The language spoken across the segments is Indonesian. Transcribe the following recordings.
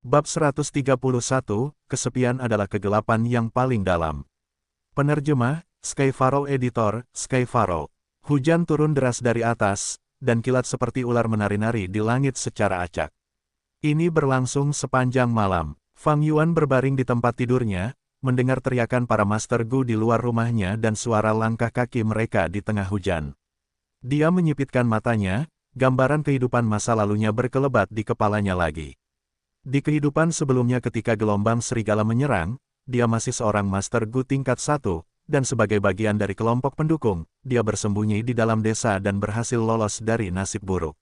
Bab 131, Kesepian adalah kegelapan yang paling dalam. Penerjemah, Skyfaro Editor, Skyfaro. Hujan turun deras dari atas, dan kilat seperti ular menari-nari di langit secara acak. Ini berlangsung sepanjang malam. Fang Yuan berbaring di tempat tidurnya, mendengar teriakan para Master Gu di luar rumahnya dan suara langkah kaki mereka di tengah hujan. Dia menyipitkan matanya, gambaran kehidupan masa lalunya berkelebat di kepalanya lagi. Di kehidupan sebelumnya ketika gelombang serigala menyerang, dia masih seorang Master Gu tingkat 1, dan sebagai bagian dari kelompok pendukung, dia bersembunyi di dalam desa dan berhasil lolos dari nasib buruk.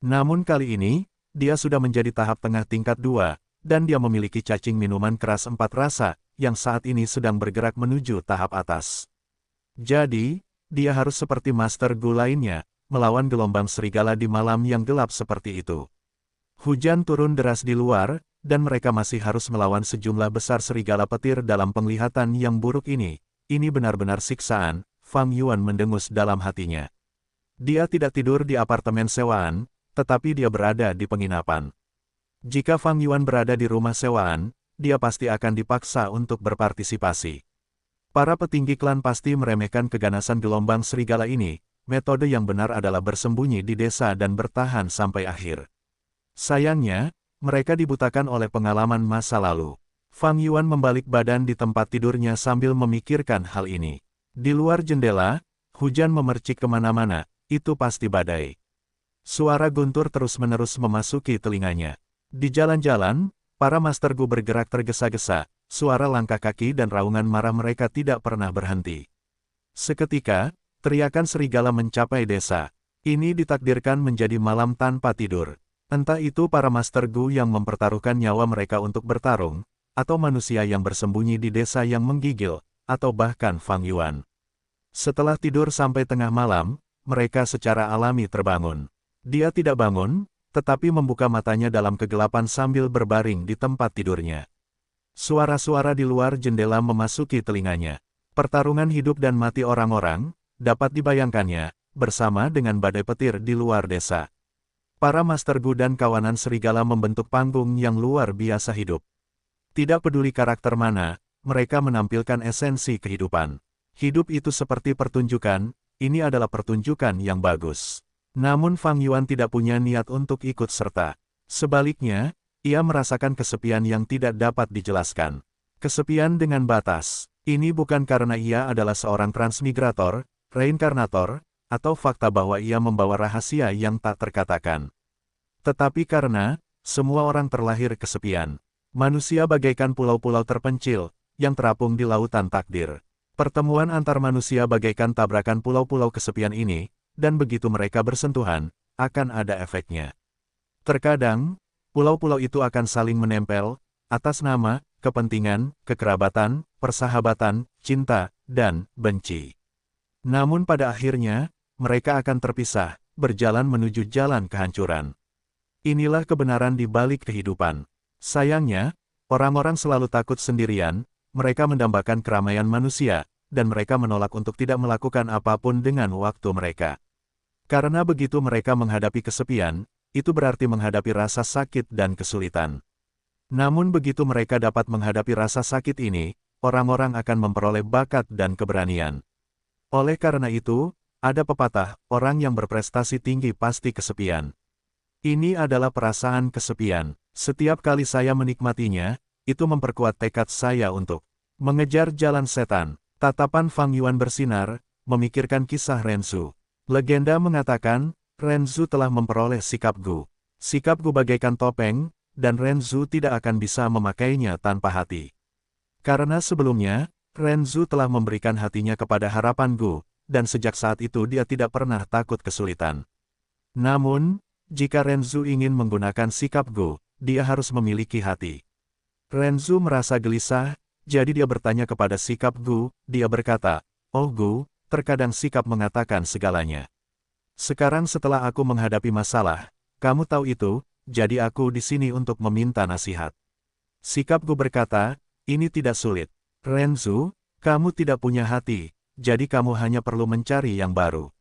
Namun kali ini, dia sudah menjadi tahap tengah tingkat 2, dan dia memiliki cacing minuman keras 4 rasa, yang saat ini sedang bergerak menuju tahap atas. Jadi, dia harus seperti Master Gu lainnya, melawan gelombang serigala di malam yang gelap seperti itu. Hujan turun deras di luar, dan mereka masih harus melawan sejumlah besar serigala petir dalam penglihatan yang buruk ini. Ini benar-benar siksaan, Fang Yuan mendengus dalam hatinya. Dia tidak tidur di apartemen sewaan, tetapi dia berada di penginapan. Jika Fang Yuan berada di rumah sewaan, dia pasti akan dipaksa untuk berpartisipasi. Para petinggi klan pasti meremehkan keganasan gelombang serigala ini. Metode yang benar adalah bersembunyi di desa dan bertahan sampai akhir. Sayangnya, mereka dibutakan oleh pengalaman masa lalu. Fang Yuan membalik badan di tempat tidurnya sambil memikirkan hal ini. Di luar jendela, hujan memercik kemana-mana, itu pasti badai. Suara guntur terus-menerus memasuki telinganya. Di jalan-jalan, para Master Gu bergerak tergesa-gesa, suara langkah kaki dan raungan marah mereka tidak pernah berhenti. Seketika, teriakan serigala mencapai desa. Ini ditakdirkan menjadi malam tanpa tidur. Entah itu para Master Gu yang mempertaruhkan nyawa mereka untuk bertarung, atau manusia yang bersembunyi di desa yang menggigil, atau bahkan Fang Yuan. Setelah tidur sampai tengah malam, mereka secara alami terbangun. Dia tidak bangun, tetapi membuka matanya dalam kegelapan sambil berbaring di tempat tidurnya. Suara-suara di luar jendela memasuki telinganya. Pertarungan hidup dan mati orang-orang, dapat dibayangkannya, bersama dengan badai petir di luar desa. Para Master Gu dan kawanan serigala membentuk panggung yang luar biasa hidup. Tidak peduli karakter mana, mereka menampilkan esensi kehidupan. Hidup itu seperti pertunjukan, ini adalah pertunjukan yang bagus. Namun Fang Yuan tidak punya niat untuk ikut serta. Sebaliknya, ia merasakan kesepian yang tidak dapat dijelaskan. Kesepian dengan batas. Ini bukan karena ia adalah seorang transmigrator, reinkarnator, atau fakta bahwa ia membawa rahasia yang tak terkatakan. Tetapi karena, semua orang terlahir kesepian. Manusia bagaikan pulau-pulau terpencil, yang terapung di lautan takdir. Pertemuan antar manusia bagaikan tabrakan pulau-pulau kesepian ini, dan begitu mereka bersentuhan, akan ada efeknya. Terkadang, pulau-pulau itu akan saling menempel, atas nama, kepentingan, kekerabatan, persahabatan, cinta, dan benci. Namun pada akhirnya, mereka akan terpisah, berjalan menuju jalan kehancuran. Inilah kebenaran di balik kehidupan. Sayangnya, orang-orang selalu takut sendirian, mereka mendambakan keramaian manusia, dan mereka menolak untuk tidak melakukan apapun dengan waktu mereka. Karena begitu mereka menghadapi kesepian, itu berarti menghadapi rasa sakit dan kesulitan. Namun begitu mereka dapat menghadapi rasa sakit ini, orang-orang akan memperoleh bakat dan keberanian. Oleh karena itu, ada pepatah, orang yang berprestasi tinggi pasti kesepian. Ini adalah perasaan kesepian. Setiap kali saya menikmatinya, itu memperkuat tekad saya untuk mengejar jalan setan. Tatapan Fang Yuan bersinar, memikirkan kisah Renzu. Legenda mengatakan, Renzu telah memperoleh sikap Gu. Sikap Gu bagaikan topeng, dan Renzu tidak akan bisa memakainya tanpa hati. Karena sebelumnya, Renzu telah memberikan hatinya kepada harapan Gu, dan sejak saat itu dia tidak pernah takut kesulitan. Namun, jika Renzu ingin menggunakan sikap Gu, dia harus memiliki hati. Renzu merasa gelisah, jadi dia bertanya kepada sikap Gu, dia berkata, "Oh Gu, terkadang sikap mengatakan segalanya. Sekarang setelah aku menghadapi masalah, kamu tahu itu, jadi aku di sini untuk meminta nasihat." Sikap Gu berkata, "Ini tidak sulit. Renzu, kamu tidak punya hati, jadi kamu hanya perlu mencari yang baru."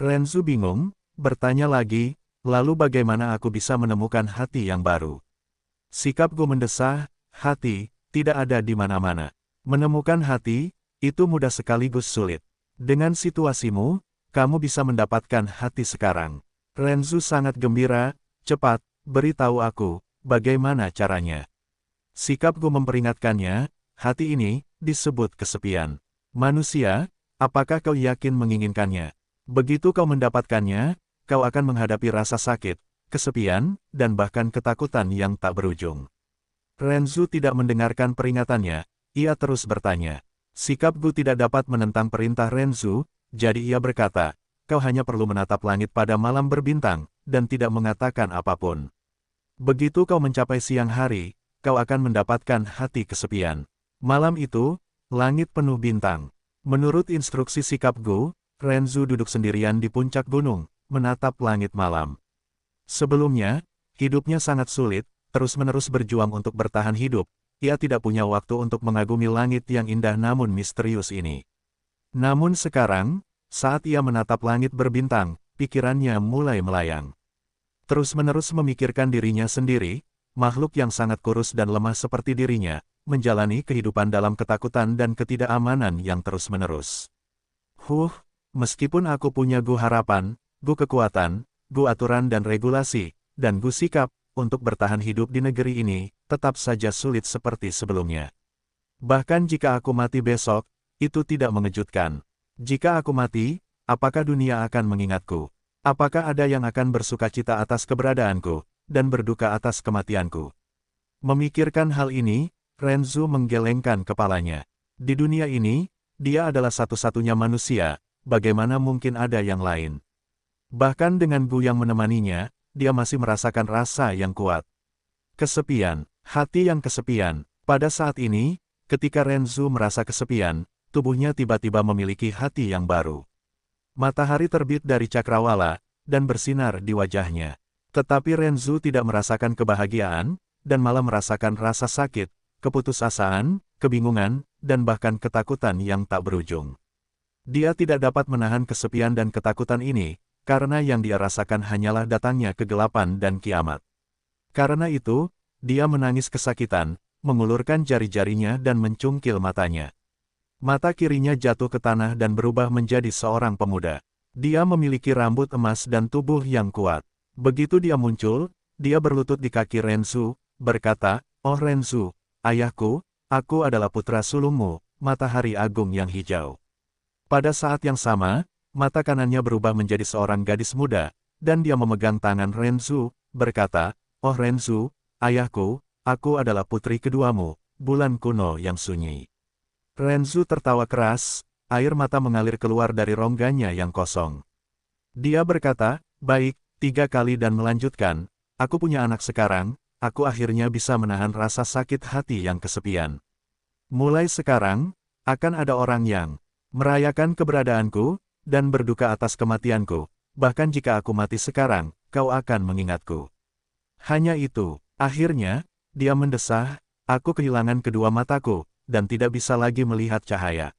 Renzu bingung, bertanya lagi, "Lalu bagaimana aku bisa menemukan hati yang baru?" Sikap Gu mendesah, hati, tidak ada di mana-mana. Menemukan hati, itu mudah sekaligus sulit. Dengan situasimu, kamu bisa mendapatkan hati sekarang. Renzu sangat gembira, cepat, beritahu aku, bagaimana caranya. Sikap Gu memperingatkannya, hati ini, disebut kesepian. Manusia, apakah kau yakin menginginkannya? Begitu kau mendapatkannya, kau akan menghadapi rasa sakit, kesepian, dan bahkan ketakutan yang tak berujung. Renzu tidak mendengarkan peringatannya, ia terus bertanya. Sikap Gu tidak dapat menentang perintah Renzu, jadi ia berkata, kau hanya perlu menatap langit pada malam berbintang, dan tidak mengatakan apapun. Begitu kau mencapai siang hari, kau akan mendapatkan hati kesepian. Malam itu, langit penuh bintang. Menurut instruksi sikap Gu, Renzu duduk sendirian di puncak gunung, menatap langit malam. Sebelumnya, hidupnya sangat sulit, terus-menerus berjuang untuk bertahan hidup, ia tidak punya waktu untuk mengagumi langit yang indah namun misterius ini. Namun sekarang, saat ia menatap langit berbintang, pikirannya mulai melayang. Terus-menerus memikirkan dirinya sendiri, makhluk yang sangat kurus dan lemah seperti dirinya, menjalani kehidupan dalam ketakutan dan ketidakamanan yang terus-menerus. Meskipun aku punya Gu harapan, Gu kekuatan, Gu aturan dan regulasi, dan Gu sikap, untuk bertahan hidup di negeri ini, tetap saja sulit seperti sebelumnya. Bahkan jika aku mati besok, itu tidak mengejutkan. Jika aku mati, apakah dunia akan mengingatku? Apakah ada yang akan bersukacita atas keberadaanku, dan berduka atas kematianku? Memikirkan hal ini, Renzu menggelengkan kepalanya. Di dunia ini, dia adalah satu-satunya manusia, bagaimana mungkin ada yang lain? Bahkan dengan Gu yang menemaninya, dia masih merasakan rasa yang kuat. Kesepian, hati yang kesepian. Pada saat ini, ketika Renzu merasa kesepian, tubuhnya tiba-tiba memiliki hati yang baru. Matahari terbit dari cakrawala, dan bersinar di wajahnya. Tetapi Renzu tidak merasakan kebahagiaan, dan malah merasakan rasa sakit, keputusasaan, kebingungan, dan bahkan ketakutan yang tak berujung. Dia tidak dapat menahan kesepian dan ketakutan ini, karena yang dia rasakan hanyalah datangnya kegelapan dan kiamat. Karena itu, dia menangis kesakitan, mengulurkan jari-jarinya dan mencungkil matanya. Mata kirinya jatuh ke tanah dan berubah menjadi seorang pemuda. Dia memiliki rambut emas dan tubuh yang kuat. Begitu dia muncul, dia berlutut di kaki Renzu, berkata, "Oh Renzu, ayahku, aku adalah putra sulungmu, matahari agung yang hijau." Pada saat yang sama, mata kanannya berubah menjadi seorang gadis muda, dan dia memegang tangan Renzu, berkata, "Oh Renzu, ayahku, aku adalah putri keduamu, bulan kuno yang sunyi." Renzu tertawa keras, air mata mengalir keluar dari rongganya yang kosong. Dia berkata, "Baik," 3 kali dan melanjutkan, "Aku punya anak sekarang, aku akhirnya bisa menahan rasa sakit hati yang kesepian. Mulai sekarang, akan ada orang yang merayakan keberadaanku, dan berduka atas kematianku, bahkan jika aku mati sekarang, kau akan mengingatku." Hanya itu, akhirnya, dia mendesah, "Aku kehilangan kedua mataku, dan tidak bisa lagi melihat cahaya.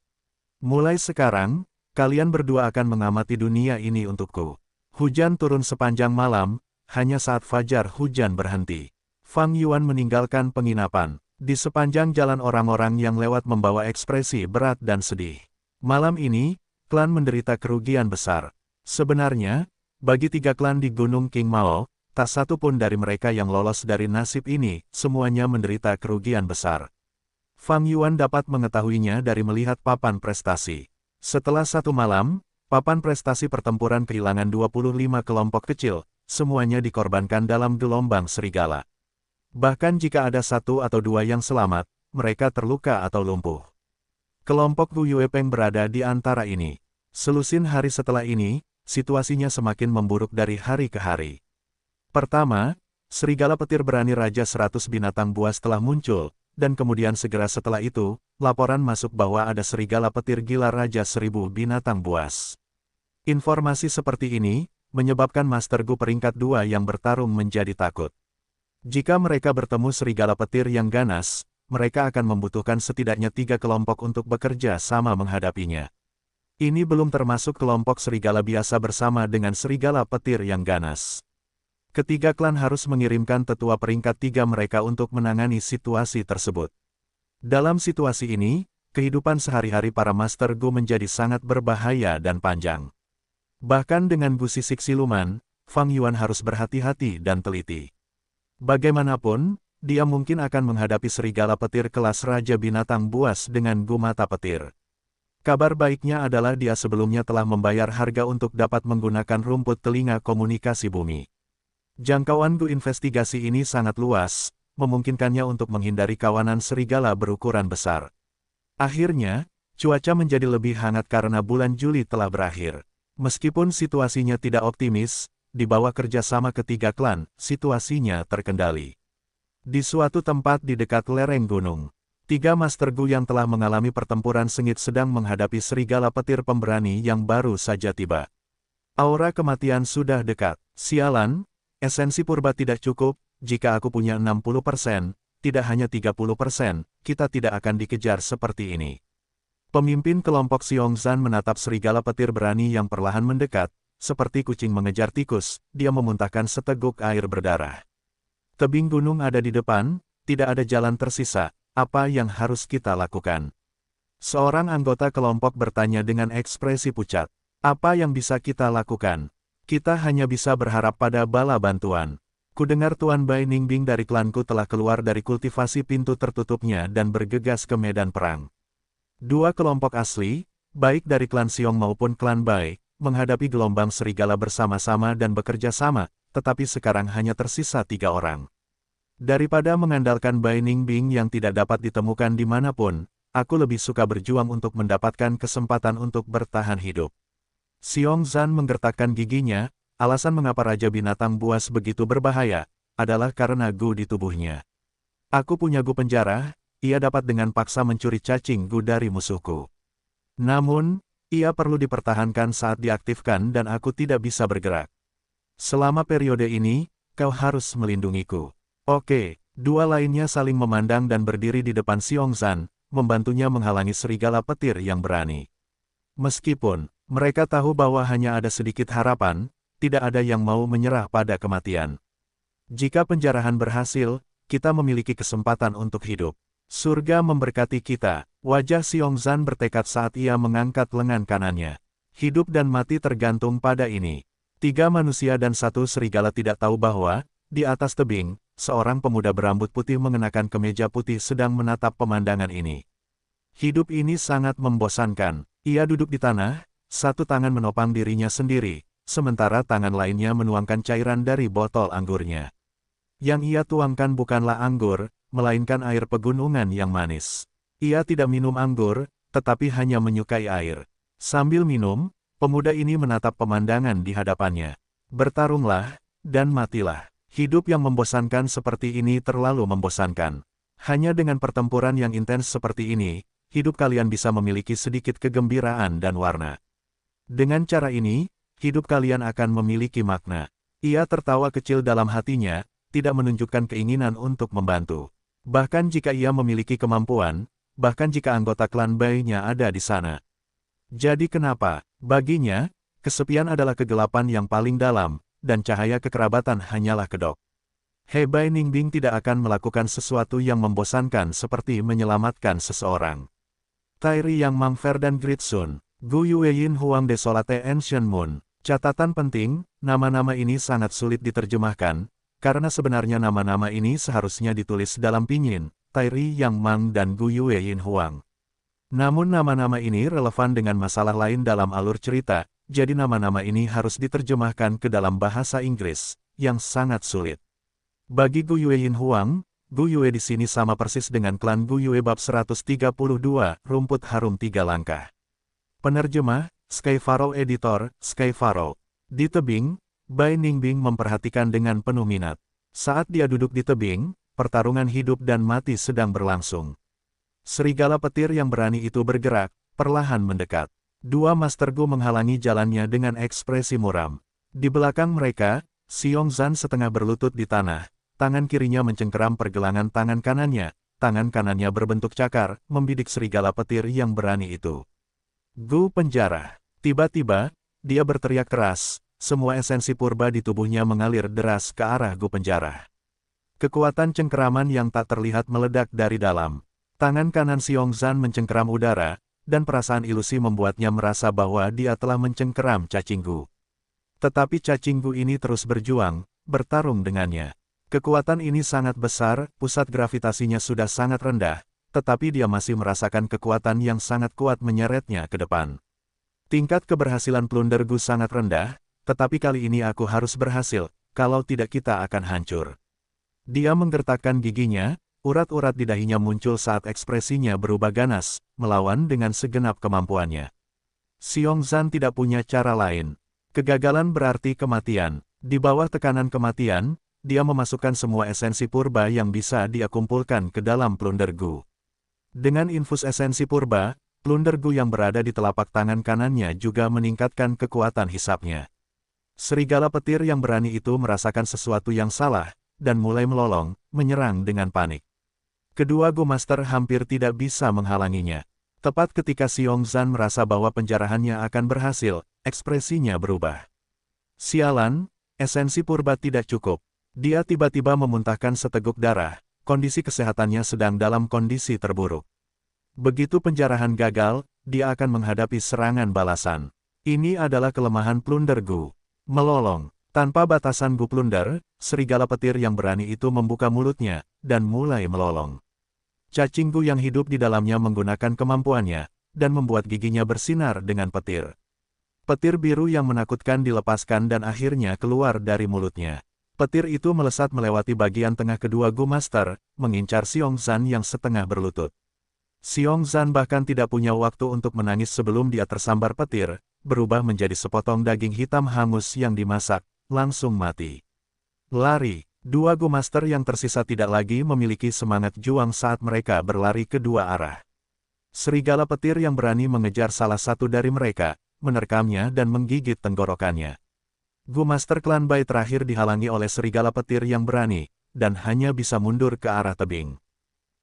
Mulai sekarang, kalian berdua akan mengamati dunia ini untukku." Hujan turun sepanjang malam, hanya saat fajar hujan berhenti. Fang Yuan meninggalkan penginapan. Di sepanjang jalan orang-orang yang lewat membawa ekspresi berat dan sedih. Malam ini, klan menderita kerugian besar. Sebenarnya, bagi 3 klan di Gunung King Mao, tak satu pun dari mereka yang lolos dari nasib ini, semuanya menderita kerugian besar. Fang Yuan dapat mengetahuinya dari melihat papan prestasi. Setelah 1 malam, papan prestasi pertempuran kehilangan 25 kelompok kecil, semuanya dikorbankan dalam gelombang serigala. Bahkan jika ada 1 atau 2 yang selamat, mereka terluka atau lumpuh. Kelompok Gu Yuepeng berada di antara ini. Selusin hari setelah ini, situasinya semakin memburuk dari hari ke hari. Pertama, serigala petir berani Raja 100 binatang buas telah muncul, dan kemudian segera setelah itu, laporan masuk bahwa ada serigala petir gila Raja 1000 binatang buas. Informasi seperti ini, menyebabkan Master Gu peringkat 2 yang bertarung menjadi takut. Jika mereka bertemu serigala petir yang ganas, mereka akan membutuhkan setidaknya 3 kelompok untuk bekerja sama menghadapinya. Ini belum termasuk kelompok serigala biasa bersama dengan serigala petir yang ganas. Ketiga klan harus mengirimkan tetua peringkat 3 mereka untuk menangani situasi tersebut. Dalam situasi ini, kehidupan sehari-hari para Master Gu menjadi sangat berbahaya dan panjang. Bahkan dengan Gu sisik siluman, Fang Yuan harus berhati-hati dan teliti. Bagaimanapun, dia mungkin akan menghadapi serigala petir kelas Raja Binatang Buas dengan Gu mata petir. Kabar baiknya adalah dia sebelumnya telah membayar harga untuk dapat menggunakan rumput telinga komunikasi bumi. Jangkauan Gu investigasi ini sangat luas, memungkinkannya untuk menghindari kawanan serigala berukuran besar. Akhirnya, cuaca menjadi lebih hangat karena bulan Juli telah berakhir. Meskipun situasinya tidak optimis, di bawah kerjasama ketiga klan, situasinya terkendali. Di suatu tempat di dekat lereng gunung, 3 Master Gu yang telah mengalami pertempuran sengit sedang menghadapi serigala petir pemberani yang baru saja tiba. Aura kematian sudah dekat. Sialan, esensi purba tidak cukup, jika aku punya 60%, tidak hanya 30%, kita tidak akan dikejar seperti ini. Pemimpin kelompok Xiongzan menatap serigala petir berani yang perlahan mendekat, seperti kucing mengejar tikus, dia memuntahkan seteguk air berdarah. Tebing gunung ada di depan, tidak ada jalan tersisa, apa yang harus kita lakukan? Seorang anggota kelompok bertanya dengan ekspresi pucat. Apa yang bisa kita lakukan? Kita hanya bisa berharap pada bala bantuan. Kudengar Tuan Bai Ningbing dari klanku telah keluar dari kultivasi pintu tertutupnya dan bergegas ke medan perang. 2 kelompok asli, baik dari klan Xiong maupun klan Bai, menghadapi gelombang serigala bersama-sama dan bekerja sama, tetapi sekarang hanya tersisa 3 orang. Daripada mengandalkan Bai Ningbing yang tidak dapat ditemukan dimanapun, aku lebih suka berjuang untuk mendapatkan kesempatan untuk bertahan hidup. Xiongzan menggertakkan giginya, alasan mengapa Raja Binatang Buas begitu berbahaya, adalah karena Gu di tubuhnya. Aku punya Gu penjara, ia dapat dengan paksa mencuri cacing Gu dari musuhku. Namun, ia perlu dipertahankan saat diaktifkan dan aku tidak bisa bergerak. Selama periode ini, kau harus melindungiku. Oke, 2 lainnya saling memandang dan berdiri di depan Xiongzan, membantunya menghalangi serigala petir yang berani. Meskipun mereka tahu bahwa hanya ada sedikit harapan, tidak ada yang mau menyerah pada kematian. Jika penjarahan berhasil, kita memiliki kesempatan untuk hidup. Surga memberkati kita. Wajah Xiongzan bertekad saat ia mengangkat lengan kanannya. Hidup dan mati tergantung pada ini. 3 manusia dan 1 serigala tidak tahu bahwa, di atas tebing, seorang pemuda berambut putih mengenakan kemeja putih sedang menatap pemandangan ini. Hidup ini sangat membosankan. Ia duduk di tanah, 1 tangan menopang dirinya sendiri, sementara tangan lainnya menuangkan cairan dari botol anggurnya. Yang ia tuangkan bukanlah anggur, melainkan air pegunungan yang manis. Ia tidak minum anggur, tetapi hanya menyukai air. Sambil minum, pemuda ini menatap pemandangan di hadapannya. Bertarunglah, dan matilah. Hidup yang membosankan seperti ini terlalu membosankan. Hanya dengan pertempuran yang intens seperti ini, hidup kalian bisa memiliki sedikit kegembiraan dan warna. Dengan cara ini, hidup kalian akan memiliki makna. Ia tertawa kecil dalam hatinya, tidak menunjukkan keinginan untuk membantu. Bahkan jika ia memiliki kemampuan, bahkan jika anggota klan Bai-nya ada di sana. Jadi kenapa? Baginya, kesepian adalah kegelapan yang paling dalam, dan cahaya kekerabatan hanyalah kedok. He Bai Ningbing tidak akan melakukan sesuatu yang membosankan seperti menyelamatkan seseorang. Tairi Yang Mangfer dan Gritsun, Gu Yueyin Huang Desolate Ancient Moon. Catatan penting, nama-nama ini sangat sulit diterjemahkan, karena sebenarnya nama-nama ini seharusnya ditulis dalam pinyin, Tairi Yang Mang dan Gu Yueyin Huang. Namun nama-nama ini relevan dengan masalah lain dalam alur cerita, jadi nama-nama ini harus diterjemahkan ke dalam bahasa Inggris, yang sangat sulit. Bagi Gu Yueyin Huang, Gu Yue di sini sama persis dengan klan Gu Yue bab 132, rumput harum 3 langkah. Penerjemah, Skyfarrow Editor, Skyfarrow. Di tebing, Bai Ningbing memperhatikan dengan penuh minat. Saat dia duduk di tebing, pertarungan hidup dan mati sedang berlangsung. Serigala petir yang berani itu bergerak, perlahan mendekat. 2 Master Gu menghalangi jalannya dengan ekspresi muram. Di belakang mereka, Xiongzan setengah berlutut di tanah, tangan kirinya mencengkeram pergelangan tangan kanannya berbentuk cakar, membidik serigala petir yang berani itu. Gu penjara. Tiba-tiba, dia berteriak keras, semua esensi purba di tubuhnya mengalir deras ke arah Gu penjara. Kekuatan cengkeraman yang tak terlihat meledak dari dalam. Tangan kanan Xiongzan mencengkeram udara, dan perasaan ilusi membuatnya merasa bahwa dia telah mencengkeram cacing Gu. Tetapi cacing Gu ini terus berjuang, bertarung dengannya. Kekuatan ini sangat besar, pusat gravitasinya sudah sangat rendah, tetapi dia masih merasakan kekuatan yang sangat kuat menyeretnya ke depan. Tingkat keberhasilan Plunder Gu sangat rendah, tetapi kali ini aku harus berhasil, kalau tidak kita akan hancur. Dia menggertakkan giginya, urat-urat di dahinya muncul saat ekspresinya berubah ganas, melawan dengan segenap kemampuannya. Xiongzan tidak punya cara lain. Kegagalan berarti kematian. Di bawah tekanan kematian, dia memasukkan semua esensi purba yang bisa dia kumpulkan ke dalam Plunder Gu. Dengan infus esensi purba, Plunder Gu yang berada di telapak tangan kanannya juga meningkatkan kekuatan hisapnya. Serigala petir yang berani itu merasakan sesuatu yang salah, dan mulai melolong, menyerang dengan panik. Kedua Gu Master hampir tidak bisa menghalanginya. Tepat ketika Xiongzan merasa bahwa penjarahannya akan berhasil, ekspresinya berubah. Sialan, esensi purba tidak cukup. Dia tiba-tiba memuntahkan seteguk darah, kondisi kesehatannya sedang dalam kondisi terburuk. Begitu penjarahan gagal, dia akan menghadapi serangan balasan. Ini adalah kelemahan Plunder Gu. Melolong. Tanpa batasan Gu Plunder, serigala petir yang berani itu membuka mulutnya, dan mulai melolong. Cacing Gu yang hidup di dalamnya menggunakan kemampuannya, dan membuat giginya bersinar dengan petir. Petir biru yang menakutkan dilepaskan dan akhirnya keluar dari mulutnya. Petir itu melesat melewati bagian tengah kedua Gu Master, mengincar Xiongzan yang setengah berlutut. Xiongzan bahkan tidak punya waktu untuk menangis sebelum dia tersambar petir, berubah menjadi sepotong daging hitam hangus yang dimasak, langsung mati. Lari. Dua Gu Master yang tersisa tidak lagi memiliki semangat juang saat mereka berlari ke dua arah. Serigala petir yang berani mengejar salah satu dari mereka, menerkamnya dan menggigit tenggorokannya. Gu Master Klan Bai terakhir dihalangi oleh serigala petir yang berani, dan hanya bisa mundur ke arah tebing.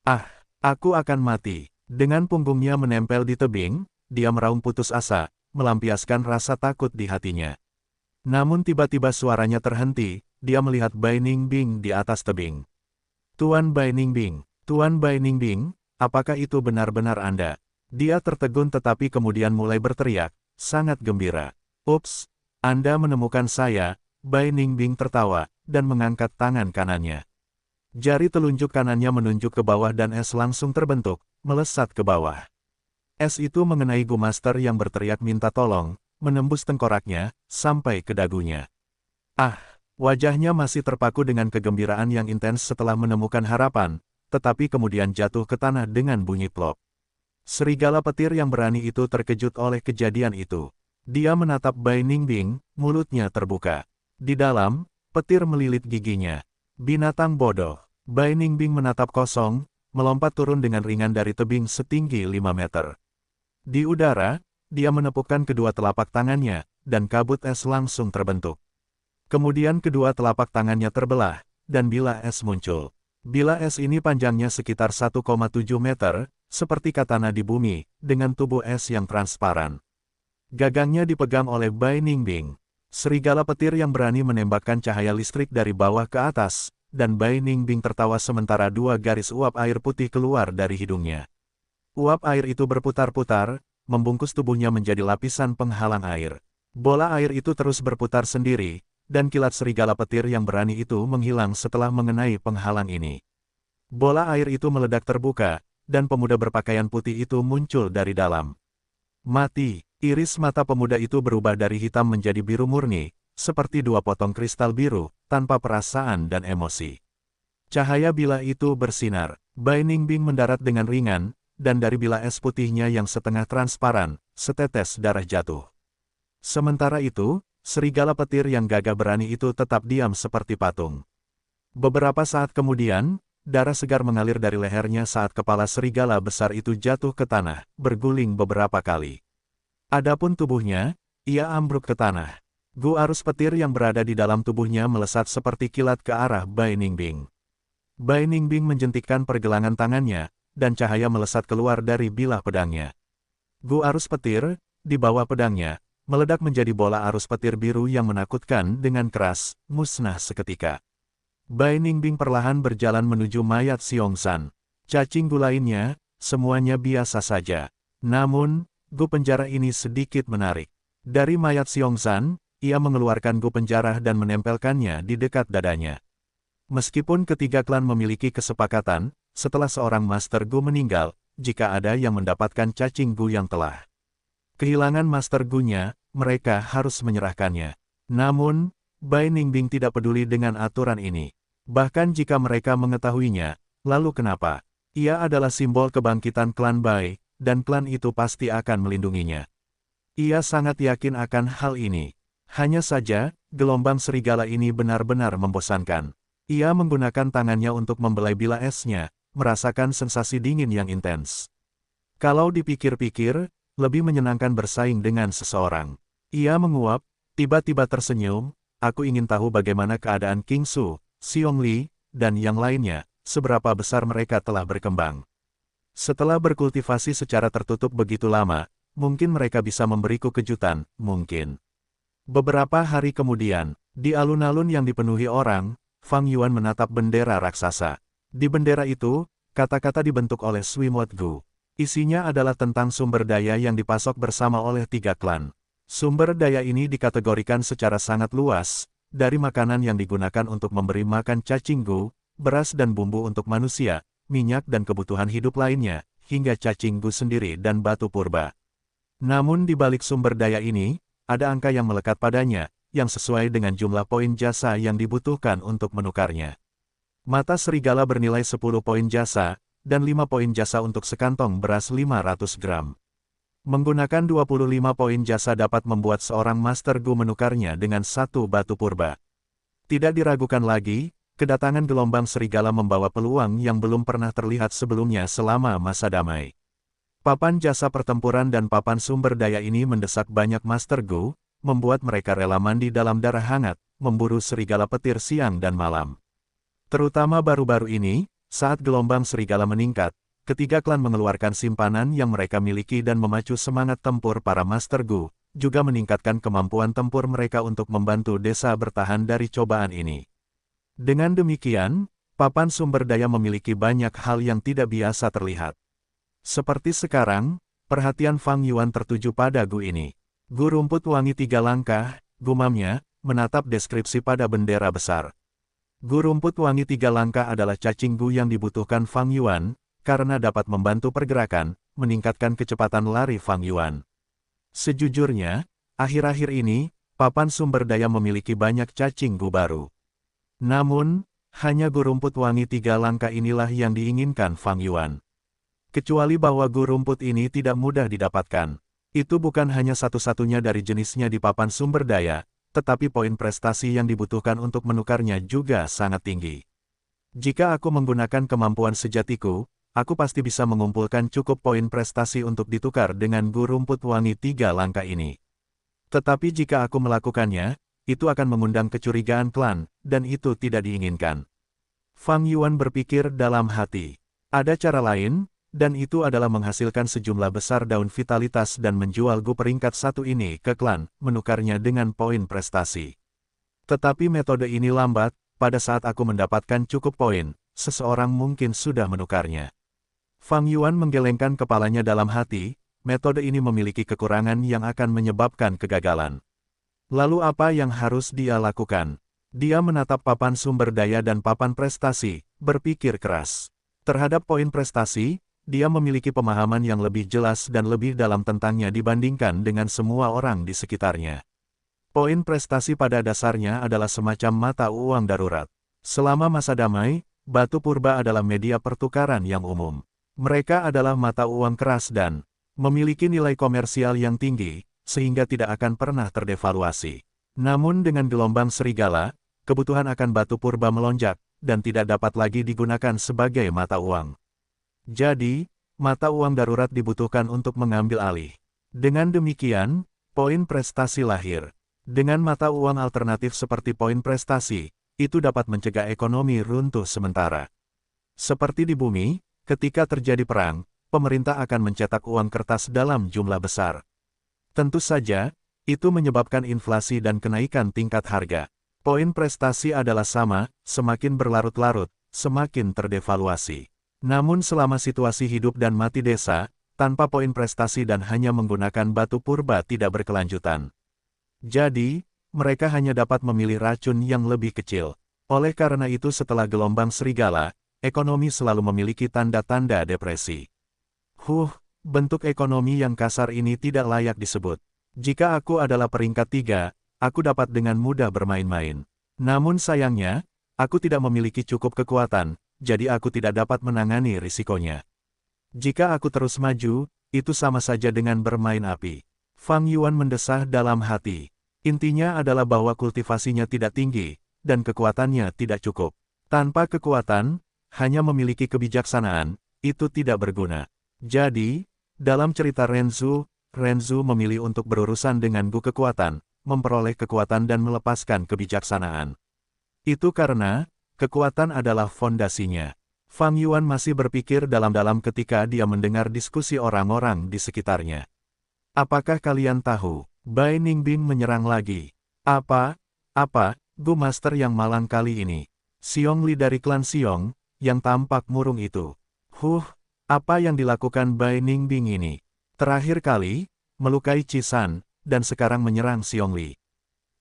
Ah, aku akan mati. Dengan punggungnya menempel di tebing, dia meraung putus asa, melampiaskan rasa takut di hatinya. Namun tiba-tiba suaranya terhenti, dia melihat Bai Ningbing di atas tebing. Tuan Bai Ningbing, Tuan Bai Ningbing, apakah itu benar-benar Anda? Dia tertegun tetapi kemudian mulai berteriak, sangat gembira. Ups, Anda menemukan saya. Bai Ningbing tertawa, dan mengangkat tangan kanannya. Jari telunjuk kanannya menunjuk ke bawah dan es langsung terbentuk, melesat ke bawah. Es itu mengenai Gu Master yang berteriak minta tolong, menembus tengkoraknya, sampai ke dagunya. Ah, wajahnya masih terpaku dengan kegembiraan yang intens setelah menemukan harapan, tetapi kemudian jatuh ke tanah dengan bunyi plop. Serigala petir yang berani itu terkejut oleh kejadian itu. Dia menatap Bai Ningbing, mulutnya terbuka. Di dalam, petir melilit giginya. Binatang bodoh. Bai Ningbing menatap kosong, melompat turun dengan ringan dari tebing setinggi 5 meter. Di udara, dia menepukkan kedua telapak tangannya, dan kabut es langsung terbentuk. Kemudian kedua telapak tangannya terbelah, dan bilah es muncul. Bilah es ini panjangnya sekitar 1,7 meter, seperti katana di bumi, dengan tubuh es yang transparan. Gagangnya dipegang oleh Bai Ningbing. Serigala petir yang berani menembakkan cahaya listrik dari bawah ke atas, dan Bai Ningbing tertawa sementara dua garis uap air putih keluar dari hidungnya. Uap air itu berputar-putar, membungkus tubuhnya menjadi lapisan penghalang air. Bola air itu terus berputar sendiri, dan kilat serigala petir yang berani itu menghilang setelah mengenai penghalang ini. Bola air itu meledak terbuka, dan pemuda berpakaian putih itu muncul dari dalam. Mati. Iris mata pemuda itu berubah dari hitam menjadi biru murni, seperti dua potong kristal biru, tanpa perasaan dan emosi. Cahaya bilah itu bersinar. Bai Ningbing mendarat dengan ringan, dan dari bilah es putihnya yang setengah transparan, setetes darah jatuh. Sementara itu, serigala petir yang gagah berani itu tetap diam seperti patung. Beberapa saat kemudian, darah segar mengalir dari lehernya saat kepala serigala besar itu jatuh ke tanah, berguling beberapa kali. Adapun tubuhnya, ia ambruk ke tanah. Gu arus petir yang berada di dalam tubuhnya melesat seperti kilat ke arah Bai Ningbing. Bai Ningbing menjentikkan pergelangan tangannya, dan cahaya melesat keluar dari bilah pedangnya. Gu arus petir, di bawah pedangnya, meledak menjadi bola arus petir biru yang menakutkan dengan keras, musnah seketika. Bai Ningbing perlahan berjalan menuju mayat Xiongsan. Cacing gu lainnya, semuanya biasa saja. Namun, gu penjara ini sedikit menarik. Dari mayat Xiongsan, ia mengeluarkan gu penjara dan menempelkannya di dekat dadanya. Meskipun ketiga klan memiliki kesepakatan, setelah seorang Master Gu meninggal, jika ada yang mendapatkan cacing gu yang telah kehilangan Master Gu-nya, mereka harus menyerahkannya. Namun, Bai Ningbing tidak peduli dengan aturan ini. Bahkan jika mereka mengetahuinya, lalu kenapa? Ia adalah simbol kebangkitan klan Bai, dan klan itu pasti akan melindunginya. Ia sangat yakin akan hal ini. Hanya saja, gelombang serigala ini benar-benar membosankan. Ia menggunakan tangannya untuk membelai bilah esnya, merasakan sensasi dingin yang intens. Kalau dipikir-pikir, lebih menyenangkan bersaing dengan seseorang. Ia menguap, tiba-tiba tersenyum, aku ingin tahu bagaimana keadaan King Su, Xiong Li, dan yang lainnya, seberapa besar mereka telah berkembang. Setelah berkultivasi secara tertutup begitu lama, mungkin mereka bisa memberiku kejutan, mungkin. Beberapa hari kemudian, di alun-alun yang dipenuhi orang, Fang Yuan menatap bendera raksasa. Di bendera itu, kata-kata dibentuk oleh Sui Mod Gu. Isinya adalah tentang sumber daya yang dipasok bersama oleh tiga klan. Sumber daya ini dikategorikan secara sangat luas, dari makanan yang digunakan untuk memberi makan cacing gu, beras dan bumbu untuk manusia, minyak dan kebutuhan hidup lainnya, hingga cacing gu sendiri dan batu purba. Namun di balik sumber daya ini, ada angka yang melekat padanya, yang sesuai dengan jumlah poin jasa yang dibutuhkan untuk menukarnya. Mata serigala bernilai 10 poin jasa, dan 5 poin jasa untuk sekantong beras 500 gram. Menggunakan 25 poin jasa dapat membuat seorang Master Gu menukarnya dengan satu batu purba. Tidak diragukan lagi, kedatangan gelombang serigala membawa peluang yang belum pernah terlihat sebelumnya selama masa damai. Papan jasa pertempuran dan papan sumber daya ini mendesak banyak Master Gu, membuat mereka rela mandi dalam darah hangat, memburu serigala petir siang dan malam. Terutama baru-baru ini, saat gelombang serigala meningkat, ketiga klan mengeluarkan simpanan yang mereka miliki dan memacu semangat tempur para Master Gu, juga meningkatkan kemampuan tempur mereka untuk membantu desa bertahan dari cobaan ini. Dengan demikian, papan sumber daya memiliki banyak hal yang tidak biasa terlihat. Seperti sekarang, perhatian Fang Yuan tertuju pada Gu ini. Gu rumput wangi 3 langkah, gumamnya, menatap deskripsi pada bendera besar. Gu rumput wangi 3 langkah adalah cacing gu yang dibutuhkan Fang Yuan, karena dapat membantu pergerakan, meningkatkan kecepatan lari Fang Yuan. Sejujurnya, akhir-akhir ini, papan sumber daya memiliki banyak cacing gu baru. Namun, hanya gu rumput wangi 3 langkah inilah yang diinginkan Fang Yuan. Kecuali bahwa gu rumput ini tidak mudah didapatkan. Itu bukan hanya satu-satunya dari jenisnya di papan sumber daya, tetapi poin prestasi yang dibutuhkan untuk menukarnya juga sangat tinggi. Jika aku menggunakan kemampuan sejatiku, aku pasti bisa mengumpulkan cukup poin prestasi untuk ditukar dengan gu rumput wangi 3 langkah ini. Tetapi jika aku melakukannya, itu akan mengundang kecurigaan klan, dan itu tidak diinginkan. Fang Yuan berpikir dalam hati. Ada cara lain, dan itu adalah menghasilkan sejumlah besar daun vitalitas dan menjual gu peringkat 1 ini ke klan, menukarnya dengan poin prestasi. Tetapi metode ini lambat, pada saat aku mendapatkan cukup poin, seseorang mungkin sudah menukarnya. Fang Yuan menggelengkan kepalanya dalam hati, metode ini memiliki kekurangan yang akan menyebabkan kegagalan. Lalu apa yang harus dia lakukan? Dia menatap papan sumber daya dan papan prestasi, berpikir keras. Terhadap poin prestasi, dia memiliki pemahaman yang lebih jelas dan lebih dalam tentangnya dibandingkan dengan semua orang di sekitarnya. Poin prestasi pada dasarnya adalah semacam mata uang darurat. Selama masa damai, batu purba adalah media pertukaran yang umum. Mereka adalah mata uang keras dan memiliki nilai komersial yang tinggi, sehingga tidak akan pernah terdevaluasi. Namun dengan gelombang serigala, kebutuhan akan batu purba melonjak, dan tidak dapat lagi digunakan sebagai mata uang. Jadi, mata uang darurat dibutuhkan untuk mengambil alih. Dengan demikian, poin prestasi lahir. Dengan mata uang alternatif seperti poin prestasi, itu dapat mencegah ekonomi runtuh sementara. Seperti di bumi, ketika terjadi perang, pemerintah akan mencetak uang kertas dalam jumlah besar. Tentu saja, Itu menyebabkan inflasi dan kenaikan tingkat harga. Poin prestasi adalah sama, semakin berlarut-larut, semakin terdevaluasi. Namun selama situasi hidup dan mati desa, tanpa poin prestasi dan hanya menggunakan batu purba tidak berkelanjutan. Jadi, mereka hanya dapat memilih racun yang lebih kecil. Oleh karena itu setelah gelombang serigala, ekonomi selalu memiliki tanda-tanda depresi. Bentuk ekonomi yang kasar ini tidak layak disebut. Jika aku adalah peringkat 3, aku dapat dengan mudah bermain-main. Namun sayangnya, aku tidak memiliki cukup kekuatan, jadi aku tidak dapat menangani risikonya. Jika aku terus maju, itu sama saja dengan bermain api. Fang Yuan mendesah dalam hati. Intinya adalah bahwa kultivasinya tidak tinggi, dan kekuatannya tidak cukup. Tanpa kekuatan, hanya memiliki kebijaksanaan, itu tidak berguna. Jadi, dalam cerita Renzu memilih untuk berurusan dengan Gu kekuatan, memperoleh kekuatan dan melepaskan kebijaksanaan. Itu karena, kekuatan adalah fondasinya. Fang Yuan masih berpikir dalam-dalam ketika dia mendengar diskusi orang-orang di sekitarnya. Apakah kalian tahu, Bai Ningbing menyerang lagi? Apa, Gu Master yang malang kali ini? Xiong Li dari klan Xiong, yang tampak murung itu. Apa yang dilakukan Bai Ningbing ini? Terakhir kali, melukai Cisan, dan sekarang menyerang Xiong Li.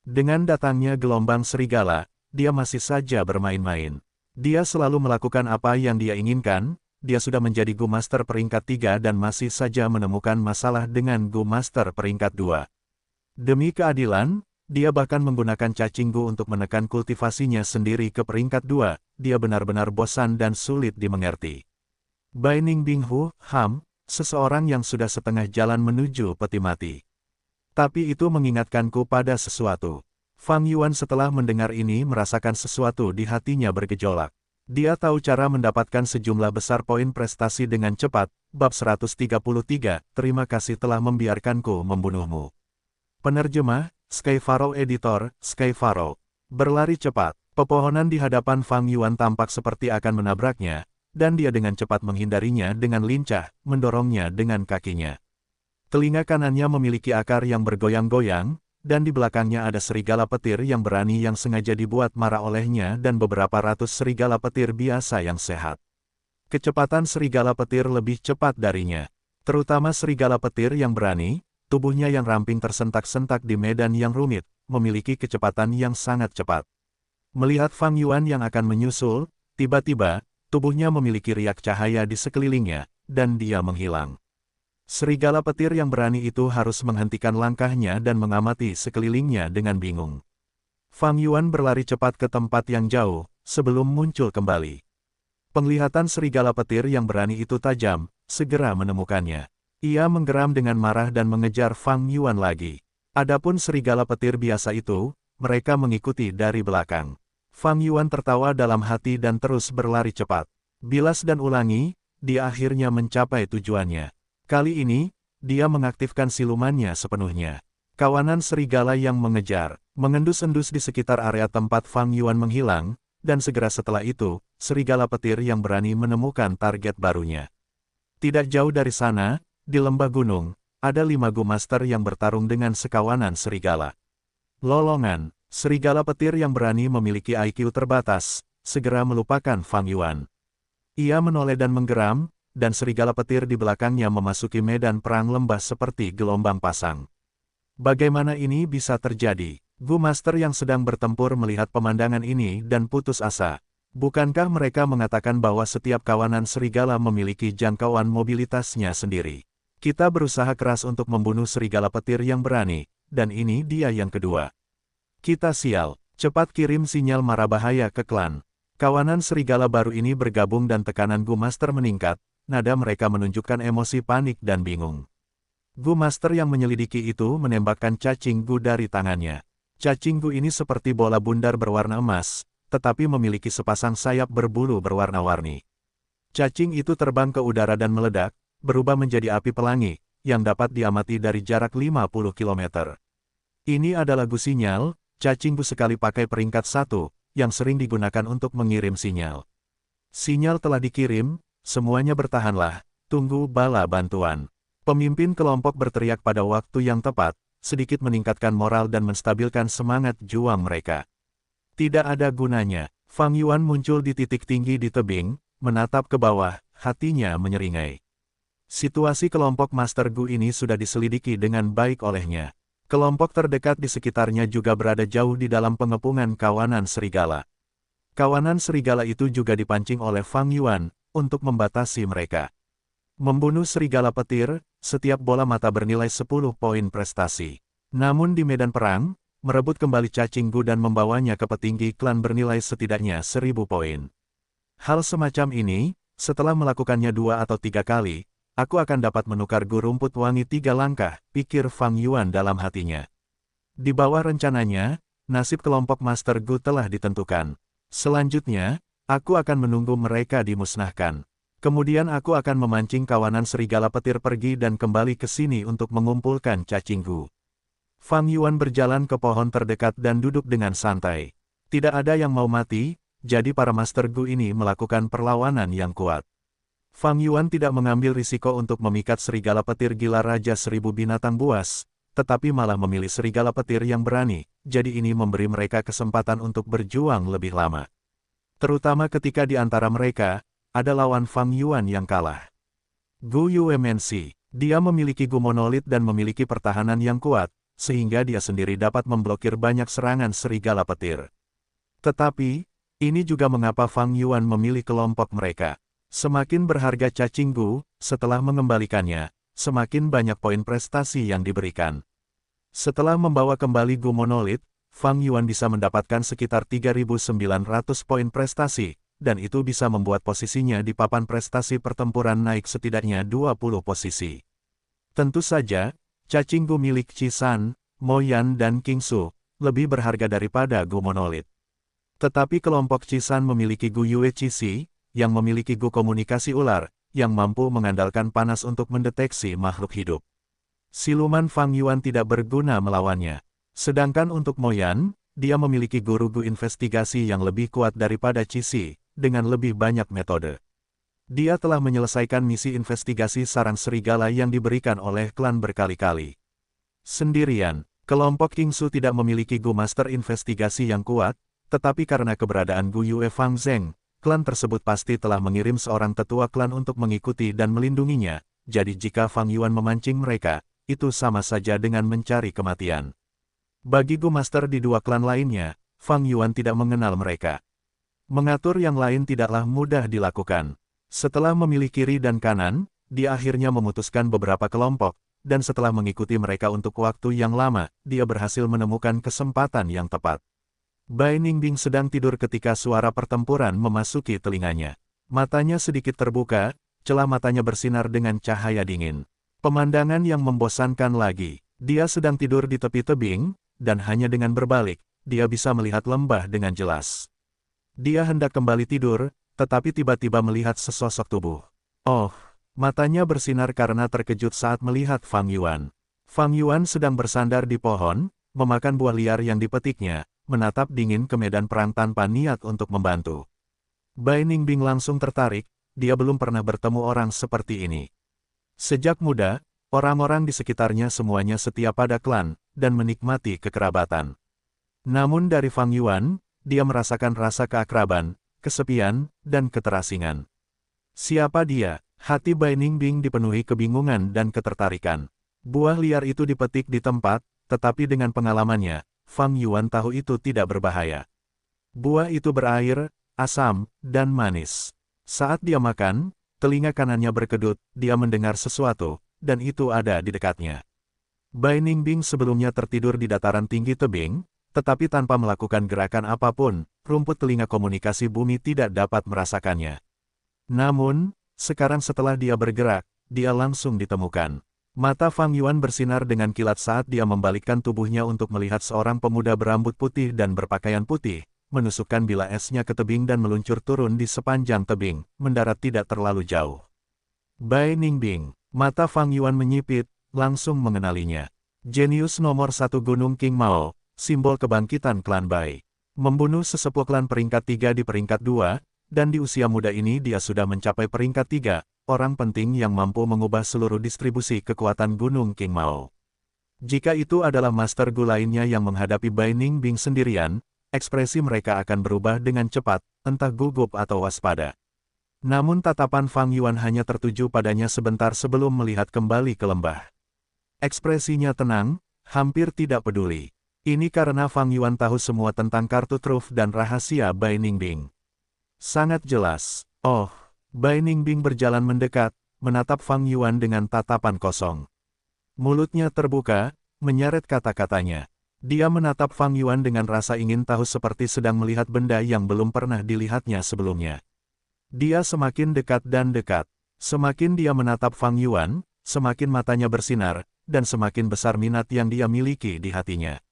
Dengan datangnya gelombang serigala, dia masih saja bermain-main. Dia selalu melakukan apa yang dia inginkan, dia sudah menjadi Gu Master peringkat 3 dan masih saja menemukan masalah dengan Gu Master peringkat 2. Demi keadilan, dia bahkan menggunakan cacing Gu untuk menekan kultivasinya sendiri ke peringkat 2, dia benar-benar bosan dan sulit dimengerti. Bai Ningbing seseorang yang sudah setengah jalan menuju peti mati. Tapi itu mengingatkanku pada sesuatu. Fang Yuan setelah mendengar ini merasakan sesuatu di hatinya bergejolak. Dia tahu cara mendapatkan sejumlah besar poin prestasi dengan cepat. Bab 133, terima kasih telah membiarkanku membunuhmu. Penerjemah, Skyfaro Editor, Skyfaro. Berlari cepat. Pepohonan di hadapan Fang Yuan tampak seperti akan menabraknya, dan dia dengan cepat menghindarinya dengan lincah, mendorongnya dengan kakinya. Telinga kanannya memiliki akar yang bergoyang-goyang, dan di belakangnya ada serigala petir yang berani yang sengaja dibuat marah olehnya dan beberapa ratus serigala petir biasa yang sehat. Kecepatan serigala petir lebih cepat darinya. Terutama serigala petir yang berani, tubuhnya yang ramping tersentak-sentak di medan yang rumit, memiliki kecepatan yang sangat cepat. Melihat Fang Yuan yang akan menyusul, tiba-tiba, tubuhnya memiliki riak cahaya di sekelilingnya, dan dia menghilang. Serigala petir yang berani itu harus menghentikan langkahnya dan mengamati sekelilingnya dengan bingung. Fang Yuan berlari cepat ke tempat yang jauh, sebelum muncul kembali. Penglihatan serigala petir yang berani itu tajam, segera menemukannya. Ia menggeram dengan marah dan mengejar Fang Yuan lagi. Adapun serigala petir biasa itu, mereka mengikuti dari belakang. Fang Yuan tertawa dalam hati dan terus berlari cepat. Bilas dan ulangi, dia akhirnya mencapai tujuannya. Kali ini, dia mengaktifkan silumannya sepenuhnya. Kawanan serigala yang mengejar, mengendus-endus di sekitar area tempat Fang Yuan menghilang, dan segera setelah itu, serigala petir yang berani menemukan target barunya. Tidak jauh dari sana, di lembah gunung, ada 5 Gu Master yang bertarung dengan sekawanan serigala. Lolongan. Serigala petir yang berani memiliki IQ terbatas, segera melupakan Fang Yuan. Ia menoleh dan menggeram, dan serigala petir di belakangnya memasuki medan perang lembah seperti gelombang pasang. Bagaimana ini bisa terjadi? Gu Master yang sedang bertempur melihat pemandangan ini dan putus asa. Bukankah mereka mengatakan bahwa setiap kawanan serigala memiliki jangkauan mobilitasnya sendiri? Kita berusaha keras untuk membunuh serigala petir yang berani, dan ini dia yang kedua. Kita sial, cepat kirim sinyal mara bahaya ke klan. Kawanan serigala baru ini bergabung dan tekanan Gu Master meningkat, nada mereka menunjukkan emosi panik dan bingung. Gu Master yang menyelidiki itu menembakkan cacing Gu dari tangannya. Cacing Gu ini seperti bola bundar berwarna emas, tetapi memiliki sepasang sayap berbulu berwarna-warni. Cacing itu terbang ke udara dan meledak, berubah menjadi api pelangi, yang dapat diamati dari jarak 50 km. Ini adalah Gu sinyal. Cacing Gu sekali pakai peringkat 1, yang sering digunakan untuk mengirim sinyal. Sinyal telah dikirim, semuanya bertahanlah, tunggu bala bantuan. Pemimpin kelompok berteriak pada waktu yang tepat, sedikit meningkatkan moral dan menstabilkan semangat juang mereka. Tidak ada gunanya. Fang Yuan muncul di titik tinggi di tebing, menatap ke bawah, hatinya menyeringai. Situasi kelompok Master Gu ini sudah diselidiki dengan baik olehnya. Kelompok terdekat di sekitarnya juga berada jauh di dalam pengepungan kawanan serigala. Kawanan serigala itu juga dipancing oleh Fang Yuan untuk membatasi mereka. Membunuh serigala petir, setiap bola mata bernilai 10 poin prestasi. Namun di medan perang, merebut kembali cacing Gu dan membawanya ke petinggi klan bernilai setidaknya 1000 poin. Hal semacam ini, setelah melakukannya 2 atau 3 kali, aku akan dapat menukar Gu rumput wangi 3 langkah, pikir Fang Yuan dalam hatinya. Di bawah rencananya, nasib kelompok Master Gu telah ditentukan. Selanjutnya, aku akan menunggu mereka dimusnahkan. Kemudian aku akan memancing kawanan serigala petir pergi dan kembali ke sini untuk mengumpulkan cacing Gu. Fang Yuan berjalan ke pohon terdekat dan duduk dengan santai. Tidak ada yang mau mati, jadi para Master Gu ini melakukan perlawanan yang kuat. Fang Yuan tidak mengambil risiko untuk memikat serigala petir gila Raja 1000 binatang buas, tetapi malah memilih serigala petir yang berani, jadi ini memberi mereka kesempatan untuk berjuang lebih lama. Terutama ketika di antara mereka, ada lawan Fang Yuan yang kalah. Gu Yuemensi, dia memiliki Gu monolit dan memiliki pertahanan yang kuat, sehingga dia sendiri dapat memblokir banyak serangan serigala petir. Tetapi, ini juga mengapa Fang Yuan memilih kelompok mereka. Semakin berharga cacing Gu, setelah mengembalikannya, semakin banyak poin prestasi yang diberikan. Setelah membawa kembali Gu monolit, Fang Yuan bisa mendapatkan sekitar 3.900 poin prestasi, dan itu bisa membuat posisinya di papan prestasi pertempuran naik setidaknya 20 posisi. Tentu saja, cacing Gu milik Qi San, Mo Yan dan King Su, lebih berharga daripada Gu monolit. Tetapi kelompok Qi San memiliki Gu Yue Qi Si, yang memiliki Gu komunikasi ular, yang mampu mengandalkan panas untuk mendeteksi makhluk hidup. Siluman Fang Yuan tidak berguna melawannya. Sedangkan untuk Mo Yan, dia memiliki guru Gu investigasi yang lebih kuat daripada Qi Si, dengan lebih banyak metode. Dia telah menyelesaikan misi investigasi sarang serigala yang diberikan oleh klan berkali-kali. Sendirian, kelompok King Su tidak memiliki Gu Master investigasi yang kuat, tetapi karena keberadaan Gu Yue Fang Zeng, klan tersebut pasti telah mengirim seorang tetua klan untuk mengikuti dan melindunginya, jadi jika Fang Yuan memancing mereka, itu sama saja dengan mencari kematian. Bagi Gu Master di 2 klan lainnya, Fang Yuan tidak mengenal mereka. Mengatur yang lain tidaklah mudah dilakukan. Setelah memilih kiri dan kanan, dia akhirnya memutuskan beberapa kelompok, dan setelah mengikuti mereka untuk waktu yang lama, dia berhasil menemukan kesempatan yang tepat. Bai Ningbing sedang tidur ketika suara pertempuran memasuki telinganya. Matanya sedikit terbuka, celah matanya bersinar dengan cahaya dingin. Pemandangan yang membosankan lagi. Dia sedang tidur di tepi tebing, dan hanya dengan berbalik, dia bisa melihat lembah dengan jelas. Dia hendak kembali tidur, tetapi tiba-tiba melihat sesosok tubuh. Oh, matanya bersinar karena terkejut saat melihat Fang Yuan. Fang Yuan sedang bersandar di pohon, memakan buah liar yang dipetiknya, menatap dingin ke medan perang tanpa niat untuk membantu. Bai Ningbing langsung tertarik, dia belum pernah bertemu orang seperti ini. Sejak muda, orang-orang di sekitarnya semuanya setia pada klan, dan menikmati kekerabatan. Namun dari Fang Yuan, dia merasakan rasa keakraban, kesepian, dan keterasingan. Siapa dia? Hati Bai Ningbing dipenuhi kebingungan dan ketertarikan. Buah liar itu dipetik di tempat, tetapi dengan pengalamannya, Fang Yuan tahu itu tidak berbahaya. Buah itu berair, asam, dan manis. Saat dia makan, telinga kanannya berkedut, dia mendengar sesuatu, dan itu ada di dekatnya. Bai Ningbing sebelumnya tertidur di dataran tinggi tebing, tetapi tanpa melakukan gerakan apapun, rumput telinga komunikasi bumi tidak dapat merasakannya. Namun, sekarang setelah dia bergerak, dia langsung ditemukan. Mata Fang Yuan bersinar dengan kilat saat dia membalikkan tubuhnya untuk melihat seorang pemuda berambut putih dan berpakaian putih, menusukkan bilah esnya ke tebing dan meluncur turun di sepanjang tebing, mendarat tidak terlalu jauh. Bai Ningbing, mata Fang Yuan menyipit, langsung mengenalinya. Jenius nomor 1 Gunung King Mao, simbol kebangkitan klan Bai. Membunuh sesepuh klan peringkat 3 di peringkat 2, dan di usia muda ini dia sudah mencapai peringkat 3. Orang penting yang mampu mengubah seluruh distribusi kekuatan Gunung King Mao. Jika itu adalah Master Gu lainnya yang menghadapi Bai Ningbing sendirian, ekspresi mereka akan berubah dengan cepat, entah gugup atau waspada. Namun tatapan Fang Yuan hanya tertuju padanya sebentar sebelum melihat kembali ke lembah. Ekspresinya tenang, hampir tidak peduli. Ini karena Fang Yuan tahu semua tentang kartu truf dan rahasia Bai Ningbing. Sangat jelas. Oh, Bai Ningbing berjalan mendekat, menatap Fang Yuan dengan tatapan kosong. Mulutnya terbuka, menyeret kata-katanya. Dia menatap Fang Yuan dengan rasa ingin tahu seperti sedang melihat benda yang belum pernah dilihatnya sebelumnya. Dia semakin dekat dan dekat. Semakin dia menatap Fang Yuan, semakin matanya bersinar, dan semakin besar minat yang dia miliki di hatinya.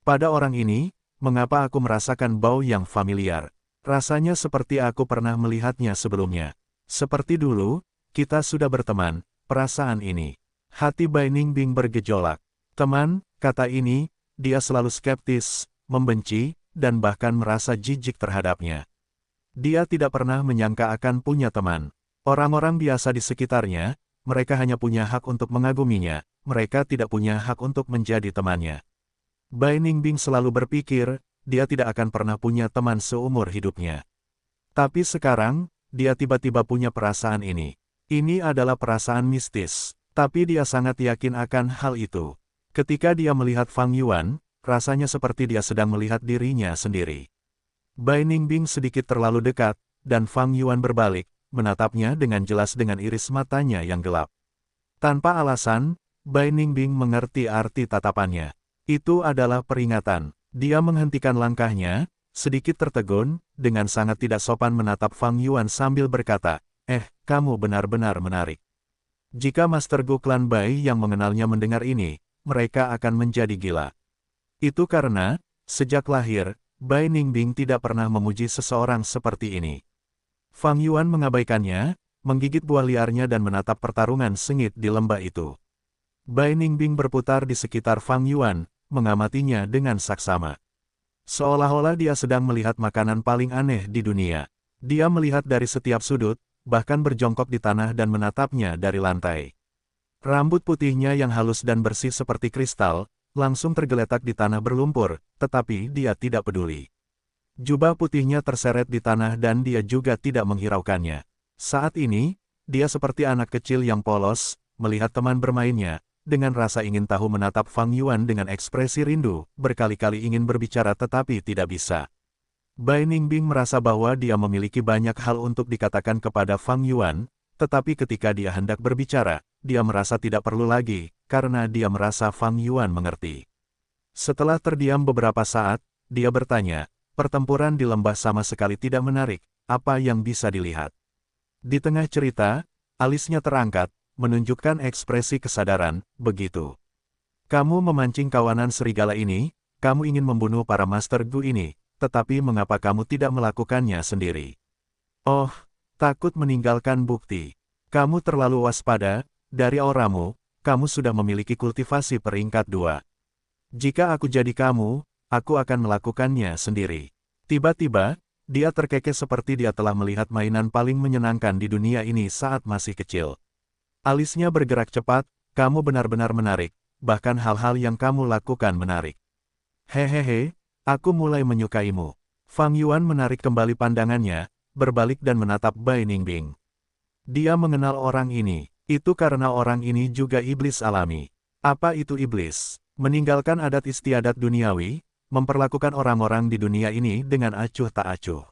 Pada orang ini, mengapa aku merasakan bau yang familiar? Rasanya seperti aku pernah melihatnya sebelumnya. Seperti dulu, kita sudah berteman, perasaan ini. Hati Bai Ningbing bergejolak. Teman, kata ini, dia selalu skeptis, membenci, dan bahkan merasa jijik terhadapnya. Dia tidak pernah menyangka akan punya teman. Orang-orang biasa di sekitarnya, mereka hanya punya hak untuk mengaguminya, mereka tidak punya hak untuk menjadi temannya. Bai Ningbing selalu berpikir, dia tidak akan pernah punya teman seumur hidupnya. Tapi sekarang, dia tiba-tiba punya perasaan ini. Ini adalah perasaan mistis. Tapi dia sangat yakin akan hal itu. Ketika dia melihat Fang Yuan, rasanya seperti dia sedang melihat dirinya sendiri. Bai Ningbing sedikit terlalu dekat, dan Fang Yuan berbalik, menatapnya dengan jelas dengan iris matanya yang gelap. Tanpa alasan, Bai Ningbing mengerti arti tatapannya. Itu adalah peringatan. Dia menghentikan langkahnya, sedikit tertegun, dengan sangat tidak sopan menatap Fang Yuan sambil berkata, kamu benar-benar menarik. Jika Master Gu klan Bai yang mengenalnya mendengar ini, mereka akan menjadi gila. Itu karena, sejak lahir, Bai Ningbing tidak pernah memuji seseorang seperti ini. Fang Yuan mengabaikannya, menggigit buah liarnya dan menatap pertarungan sengit di lembah itu. Bai Ningbing berputar di sekitar Fang Yuan, mengamatinya dengan saksama. Seolah-olah dia sedang melihat makanan paling aneh di dunia. Dia melihat dari setiap sudut, bahkan berjongkok di tanah dan menatapnya dari lantai. Rambut putihnya yang halus dan bersih seperti kristal, langsung tergeletak di tanah berlumpur, tetapi dia tidak peduli. Jubah putihnya terseret di tanah dan dia juga tidak menghiraukannya. Saat ini, dia seperti anak kecil yang polos, melihat teman bermainnya, dengan rasa ingin tahu menatap Fang Yuan dengan ekspresi rindu, berkali-kali ingin berbicara tetapi tidak bisa. Bai Ningbing merasa bahwa dia memiliki banyak hal untuk dikatakan kepada Fang Yuan, tetapi ketika dia hendak berbicara, dia merasa tidak perlu lagi, karena dia merasa Fang Yuan mengerti. Setelah terdiam beberapa saat, dia bertanya, pertempuran di lembah sama sekali tidak menarik, apa yang bisa dilihat? Di tengah cerita, alisnya terangkat, menunjukkan ekspresi kesadaran, begitu. Kamu memancing kawanan serigala ini, kamu ingin membunuh para Master Gu ini. Tetapi mengapa kamu tidak melakukannya sendiri? Oh, takut meninggalkan bukti. Kamu terlalu waspada, dari auramu, kamu sudah memiliki kultivasi peringkat 2. Jika aku jadi kamu, aku akan melakukannya sendiri. Tiba-tiba, dia terkekeh seperti dia telah melihat mainan paling menyenangkan di dunia ini saat masih kecil. Alisnya bergerak cepat, kamu benar-benar menarik, bahkan hal-hal yang kamu lakukan menarik. Hehehe. Aku mulai menyukaimu. Fang Yuan menarik kembali pandangannya, berbalik dan menatap Bai Ningbing. Dia mengenal orang ini. Itu karena orang ini juga iblis alami. Apa itu iblis? Meninggalkan adat istiadat duniawi, memperlakukan orang-orang di dunia ini dengan acuh tak acuh.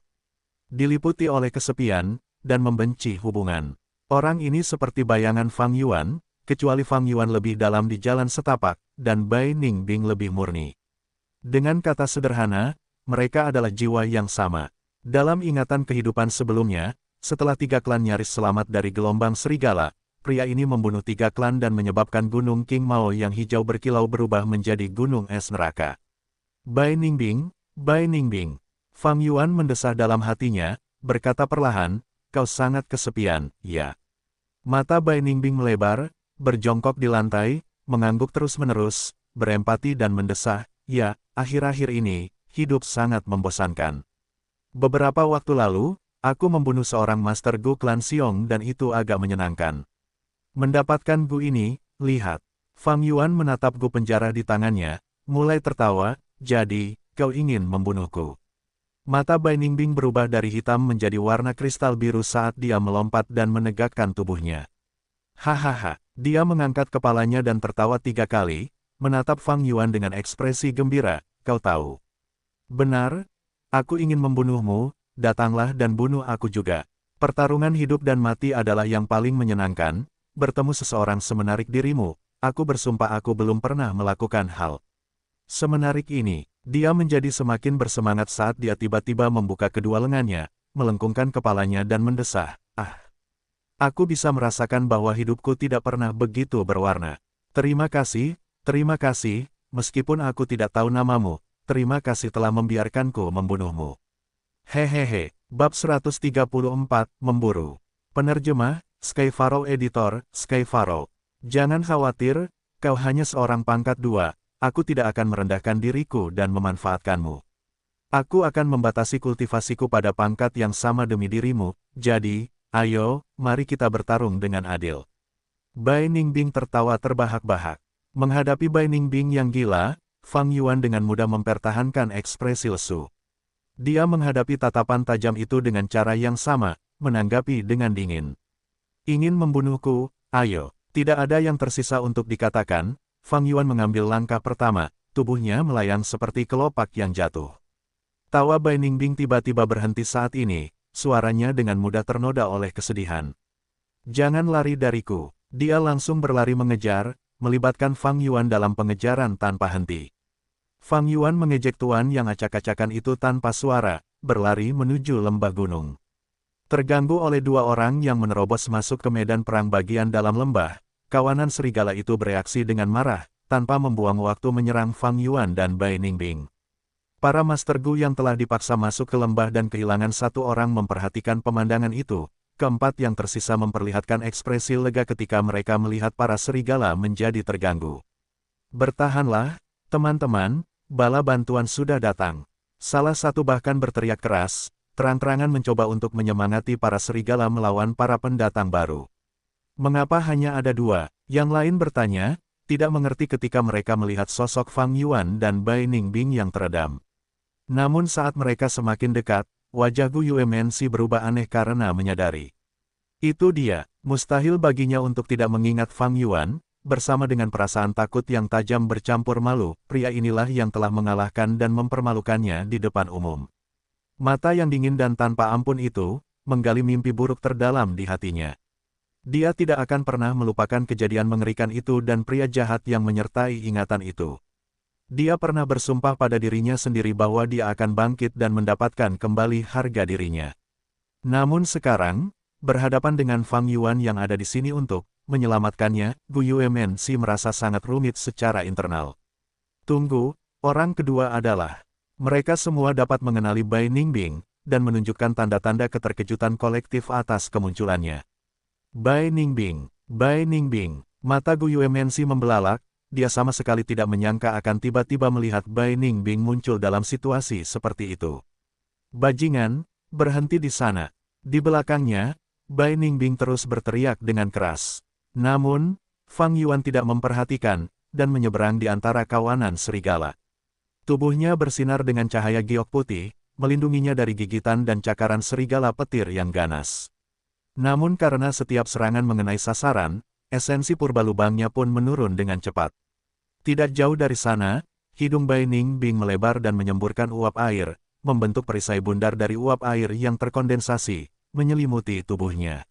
Diliputi oleh kesepian, dan membenci hubungan. Orang ini seperti bayangan Fang Yuan, kecuali Fang Yuan lebih dalam di jalan setapak, dan Bai Ningbing lebih murni. Dengan kata sederhana, mereka adalah jiwa yang sama. Dalam ingatan kehidupan sebelumnya, setelah 3 klan nyaris selamat dari gelombang serigala, pria ini membunuh 3 klan dan menyebabkan gunung King Mao yang hijau berkilau berubah menjadi gunung es neraka. Bai Ningbing, Fang Yuan mendesah dalam hatinya, berkata perlahan, kau sangat kesepian, ya. Mata Bai Ningbing melebar, berjongkok di lantai, mengangguk terus-menerus, berempati dan mendesah, ya, akhir-akhir ini, hidup sangat membosankan. Beberapa waktu lalu, aku membunuh seorang Master Gu klan Xiong dan itu agak menyenangkan. Mendapatkan Gu ini, lihat. Fang Yuan menatap Gu penjara di tangannya, mulai tertawa, jadi, kau ingin membunuhku. Mata Bai Ningbing berubah dari hitam menjadi warna kristal biru saat dia melompat dan menegakkan tubuhnya. Hahaha, dia mengangkat kepalanya dan tertawa 3 kali, menatap Fang Yuan dengan ekspresi gembira, kau tahu. Benar, aku ingin membunuhmu, datanglah dan bunuh aku juga. Pertarungan hidup dan mati adalah yang paling menyenangkan, bertemu seseorang semenarik dirimu, aku bersumpah aku belum pernah melakukan hal semenarik ini. Dia menjadi semakin bersemangat saat dia tiba-tiba membuka kedua lengannya, melengkungkan kepalanya dan mendesah, aku bisa merasakan bahwa hidupku tidak pernah begitu berwarna. Terima kasih, meskipun aku tidak tahu namamu, terima kasih telah membiarkanku membunuhmu. Hehehe, bab 134, Memburu. Penerjemah, Skyfaro Editor, Skyfaro. Jangan khawatir, kau hanya seorang pangkat 2, aku tidak akan merendahkan diriku dan memanfaatkanmu. Aku akan membatasi kultivasiku pada pangkat yang sama demi dirimu, jadi, ayo, mari kita bertarung dengan adil. Bai Ningbing tertawa terbahak-bahak. Menghadapi Bai Ningbing yang gila, Fang Yuan dengan mudah mempertahankan ekspresi lesu. Dia menghadapi tatapan tajam itu dengan cara yang sama, menanggapi dengan dingin. Ingin membunuhku, ayo, tidak ada yang tersisa untuk dikatakan. Fang Yuan mengambil langkah pertama, tubuhnya melayang seperti kelopak yang jatuh. Tawa Bai Ningbing tiba-tiba berhenti saat ini, suaranya dengan mudah ternoda oleh kesedihan. Jangan lari dariku. Dia langsung berlari mengejar, melibatkan Fang Yuan dalam pengejaran tanpa henti. Fang Yuan mengejek tuan yang acak-acakan itu tanpa suara, berlari menuju lembah gunung. Terganggu oleh 2 orang yang menerobos masuk ke medan perang bagian dalam lembah, kawanan serigala itu bereaksi dengan marah, tanpa membuang waktu menyerang Fang Yuan dan Bai Ningbing. Para Master Gu yang telah dipaksa masuk ke lembah dan kehilangan 1 orang memperhatikan pemandangan itu, keempat yang tersisa memperlihatkan ekspresi lega ketika mereka melihat para serigala menjadi terganggu. Bertahanlah, teman-teman, bala bantuan sudah datang. Salah satu bahkan berteriak keras, terang-terangan mencoba untuk menyemangati para serigala melawan para pendatang baru. Mengapa hanya ada 2? Yang lain bertanya, tidak mengerti ketika mereka melihat sosok Fang Yuan dan Bai Ningbing yang teredam. Namun saat mereka semakin dekat, wajah Gu Yuemensi berubah aneh karena menyadari. Itu dia, mustahil baginya untuk tidak mengingat Fang Yuan, bersama dengan perasaan takut yang tajam bercampur malu, pria inilah yang telah mengalahkan dan mempermalukannya di depan umum. Mata yang dingin dan tanpa ampun itu, menggali mimpi buruk terdalam di hatinya. Dia tidak akan pernah melupakan kejadian mengerikan itu dan pria jahat yang menyertai ingatan itu. Dia pernah bersumpah pada dirinya sendiri bahwa dia akan bangkit dan mendapatkan kembali harga dirinya. Namun sekarang, berhadapan dengan Fang Yuan yang ada di sini untuk menyelamatkannya, Gu Yuemensi merasa sangat rumit secara internal. Tunggu, orang kedua adalah. Mereka semua dapat mengenali Bai Ningbing, dan menunjukkan tanda-tanda keterkejutan kolektif atas kemunculannya. Bai Ningbing, mata Gu Yuemensi membelalak, dia sama sekali tidak menyangka akan tiba-tiba melihat Bai Ningbing muncul dalam situasi seperti itu. Bajingan, berhenti di sana. Di belakangnya, Bai Ningbing terus berteriak dengan keras. Namun, Fang Yuan tidak memperhatikan, dan menyeberang di antara kawanan serigala. Tubuhnya bersinar dengan cahaya giok putih, melindunginya dari gigitan dan cakaran serigala petir yang ganas. Namun karena setiap serangan mengenai sasaran, esensi purba lubangnya pun menurun dengan cepat. Tidak jauh dari sana, hidung Bai Ningbing melebar dan menyemburkan uap air, membentuk perisai bundar dari uap air yang terkondensasi, menyelimuti tubuhnya.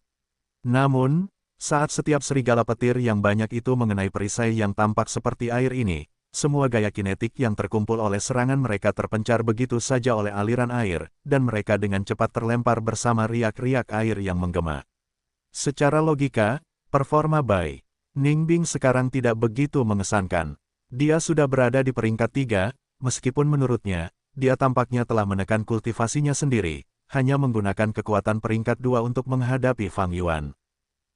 Namun, saat setiap serigala petir yang banyak itu mengenai perisai yang tampak seperti air ini, semua gaya kinetik yang terkumpul oleh serangan mereka terpencar begitu saja oleh aliran air, dan mereka dengan cepat terlempar bersama riak-riak air yang menggema. Secara logika, performa Bai Ningbing sekarang tidak begitu mengesankan. Dia sudah berada di peringkat 3, meskipun menurutnya, dia tampaknya telah menekan kultivasinya sendiri, hanya menggunakan kekuatan peringkat 2 untuk menghadapi Fang Yuan.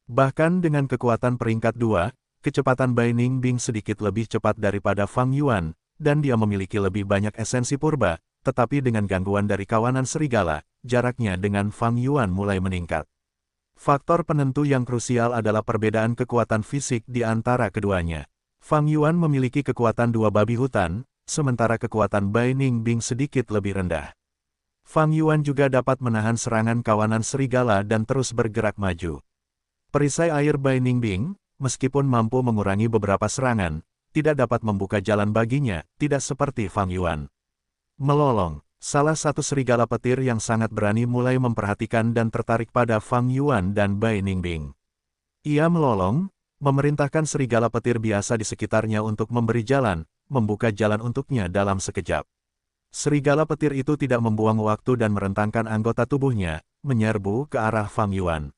Bahkan dengan kekuatan peringkat 2, kecepatan Bai Ningbing sedikit lebih cepat daripada Fang Yuan, dan dia memiliki lebih banyak esensi purba, tetapi dengan gangguan dari kawanan serigala, jaraknya dengan Fang Yuan mulai meningkat. Faktor penentu yang krusial adalah perbedaan kekuatan fisik di antara keduanya. Fang Yuan memiliki kekuatan dua babi hutan, sementara kekuatan Bai Ningbing sedikit lebih rendah. Fang Yuan juga dapat menahan serangan kawanan serigala dan terus bergerak maju. Perisai air Bai Ningbing, meskipun mampu mengurangi beberapa serangan, tidak dapat membuka jalan baginya, tidak seperti Fang Yuan. Melolong, salah satu serigala petir yang sangat berani mulai memperhatikan dan tertarik pada Fang Yuan dan Bai Ningbing. Ia melolong, memerintahkan serigala petir biasa di sekitarnya untuk memberi jalan, membuka jalan untuknya dalam sekejap. Serigala petir itu tidak membuang waktu dan merentangkan anggota tubuhnya, menyerbu ke arah Fang Yuan.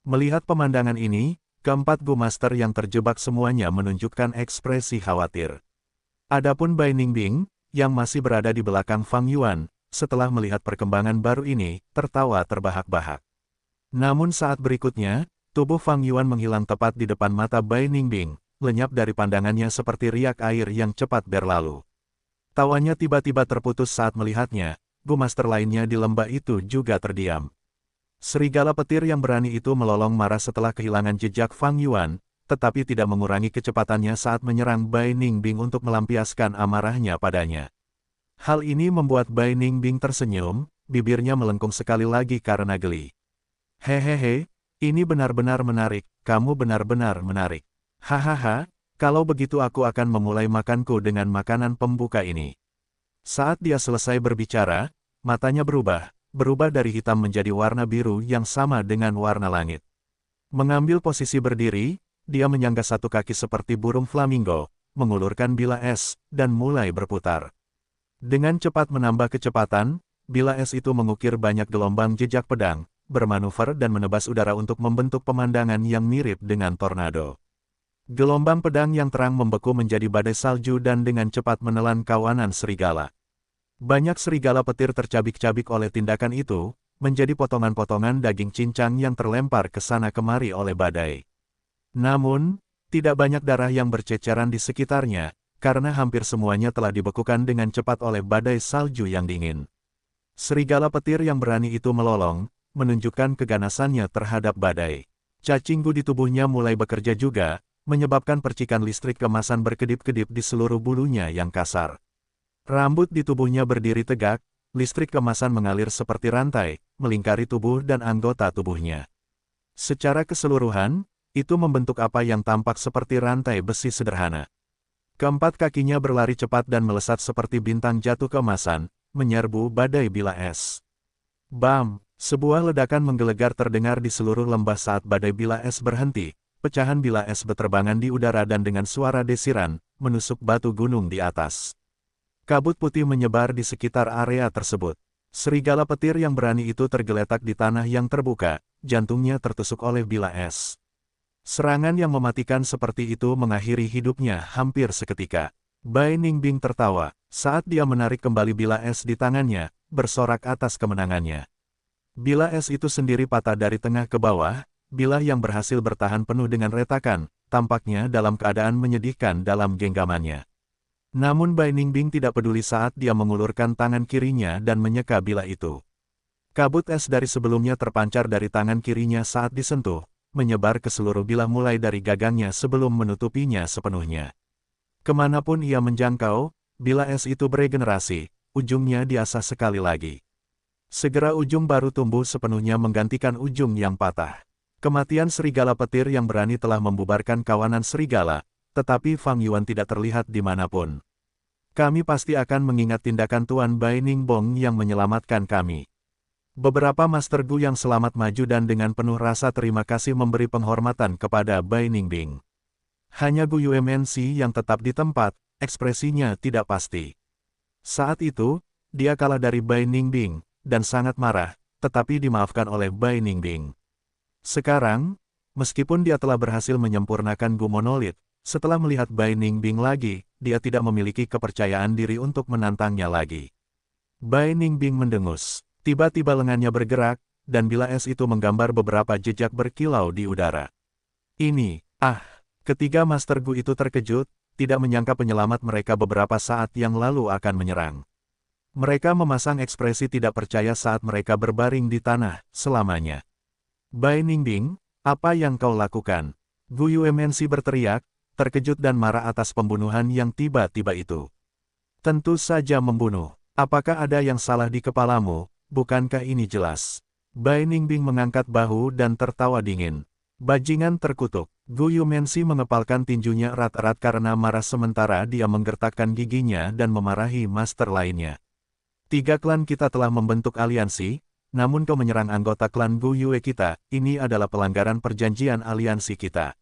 Melihat pemandangan ini, keempat Gu Master yang terjebak semuanya menunjukkan ekspresi khawatir. Adapun Bai Ningbing, yang masih berada di belakang Fang Yuan, setelah melihat perkembangan baru ini, tertawa terbahak-bahak. Namun saat berikutnya, tubuh Fang Yuan menghilang tepat di depan mata Bai Ningbing, lenyap dari pandangannya seperti riak air yang cepat berlalu. Tawanya tiba-tiba terputus saat melihatnya, Gu Master lainnya di lembah itu juga terdiam. Serigala petir yang berani itu melolong marah setelah kehilangan jejak Fang Yuan, tetapi tidak mengurangi kecepatannya saat menyerang Bai Ningbing untuk melampiaskan amarahnya padanya. Hal ini membuat Bai Ningbing tersenyum, bibirnya melengkung sekali lagi karena geli. Hehehe, ini benar-benar menarik, kamu benar-benar menarik. Hahaha. Kalau begitu aku akan memulai makanku dengan makanan pembuka ini. Saat dia selesai berbicara, matanya berubah dari hitam menjadi warna biru yang sama dengan warna langit. Mengambil posisi berdiri, dia menyangga satu kaki seperti burung flamingo, mengulurkan bilah es, dan mulai berputar. Dengan cepat menambah kecepatan, bilah es itu mengukir banyak gelombang jejak pedang, bermanuver dan menebas udara untuk membentuk pemandangan yang mirip dengan tornado. Gelombang pedang yang terang membeku menjadi badai salju dan dengan cepat menelan kawanan serigala. Banyak serigala petir tercabik-cabik oleh tindakan itu, menjadi potongan-potongan daging cincang yang terlempar ke sana kemari oleh badai. Namun, tidak banyak darah yang berceceran di sekitarnya, karena hampir semuanya telah dibekukan dengan cepat oleh badai salju yang dingin. Serigala petir yang berani itu melolong, menunjukkan keganasannya terhadap badai. Cacing Gu di tubuhnya mulai bekerja juga, menyebabkan percikan listrik kemasan berkedip-kedip di seluruh bulunya yang kasar. Rambut di tubuhnya berdiri tegak, listrik kemasan mengalir seperti rantai, melingkari tubuh dan anggota tubuhnya. Secara keseluruhan, itu membentuk apa yang tampak seperti rantai besi sederhana. Keempat kakinya berlari cepat dan melesat seperti bintang jatuh kemasan, menyerbu badai bilah es. Bam! Sebuah ledakan menggelegar terdengar di seluruh lembah saat badai bilah es berhenti. Pecahan bilah es beterbangan di udara dan dengan suara desiran, menusuk batu gunung di atas. Kabut putih menyebar di sekitar area tersebut. Serigala petir yang berani itu tergeletak di tanah yang terbuka, jantungnya tertusuk oleh bilah es. Serangan yang mematikan seperti itu mengakhiri hidupnya hampir seketika. Bai Ningbing tertawa, saat dia menarik kembali bilah es di tangannya, bersorak atas kemenangannya. Bilah es itu sendiri patah dari tengah ke bawah, bilah yang berhasil bertahan penuh dengan retakan, tampaknya dalam keadaan menyedihkan dalam genggamannya. Namun Bai Ningbing tidak peduli saat dia mengulurkan tangan kirinya dan menyeka bilah itu. Kabut es dari sebelumnya terpancar dari tangan kirinya saat disentuh, menyebar ke seluruh bilah mulai dari gagangnya sebelum menutupinya sepenuhnya. Kemanapun ia menjangkau, bilah es itu beregenerasi, ujungnya diasah sekali lagi. Segera ujung baru tumbuh sepenuhnya menggantikan ujung yang patah. Kematian serigala petir yang berani telah membubarkan kawanan serigala, tetapi Fang Yuan tidak terlihat dimanapun. Kami pasti akan mengingat tindakan Tuan Bai Ningbong yang menyelamatkan kami. Beberapa Master Gu yang selamat maju dan dengan penuh rasa terima kasih memberi penghormatan kepada Bai Ningbing. Hanya Gu Yuemensi yang tetap di tempat, ekspresinya tidak pasti. Saat itu, dia kalah dari Bai Ningbing, dan sangat marah, tetapi dimaafkan oleh Bai Ningbing. Sekarang, meskipun dia telah berhasil menyempurnakan Gu Monolith, setelah melihat Bai Ningbing lagi, dia tidak memiliki kepercayaan diri untuk menantangnya lagi. Bai Ningbing mendengus. Tiba-tiba lengannya bergerak, dan bilah es itu menggambar beberapa jejak berkilau di udara. Ini, ketiga Master Gu itu terkejut, tidak menyangka penyelamat mereka beberapa saat yang lalu akan menyerang. Mereka memasang ekspresi tidak percaya saat mereka berbaring di tanah, selamanya. Bai Ningbing, apa yang kau lakukan? Gu Yuemensi berteriak, terkejut dan marah atas pembunuhan yang tiba-tiba itu. Tentu saja membunuh. Apakah ada yang salah di kepalamu? Bukankah ini jelas? Bai Ningbing mengangkat bahu dan tertawa dingin. Bajingan terkutuk. Gu Yumensi mengepalkan tinjunya erat-erat karena marah sementara dia menggertakkan giginya dan memarahi master lainnya. 3 klan kita telah membentuk aliansi, namun kau menyerang anggota klan Gu Yue kita, ini adalah pelanggaran perjanjian aliansi kita.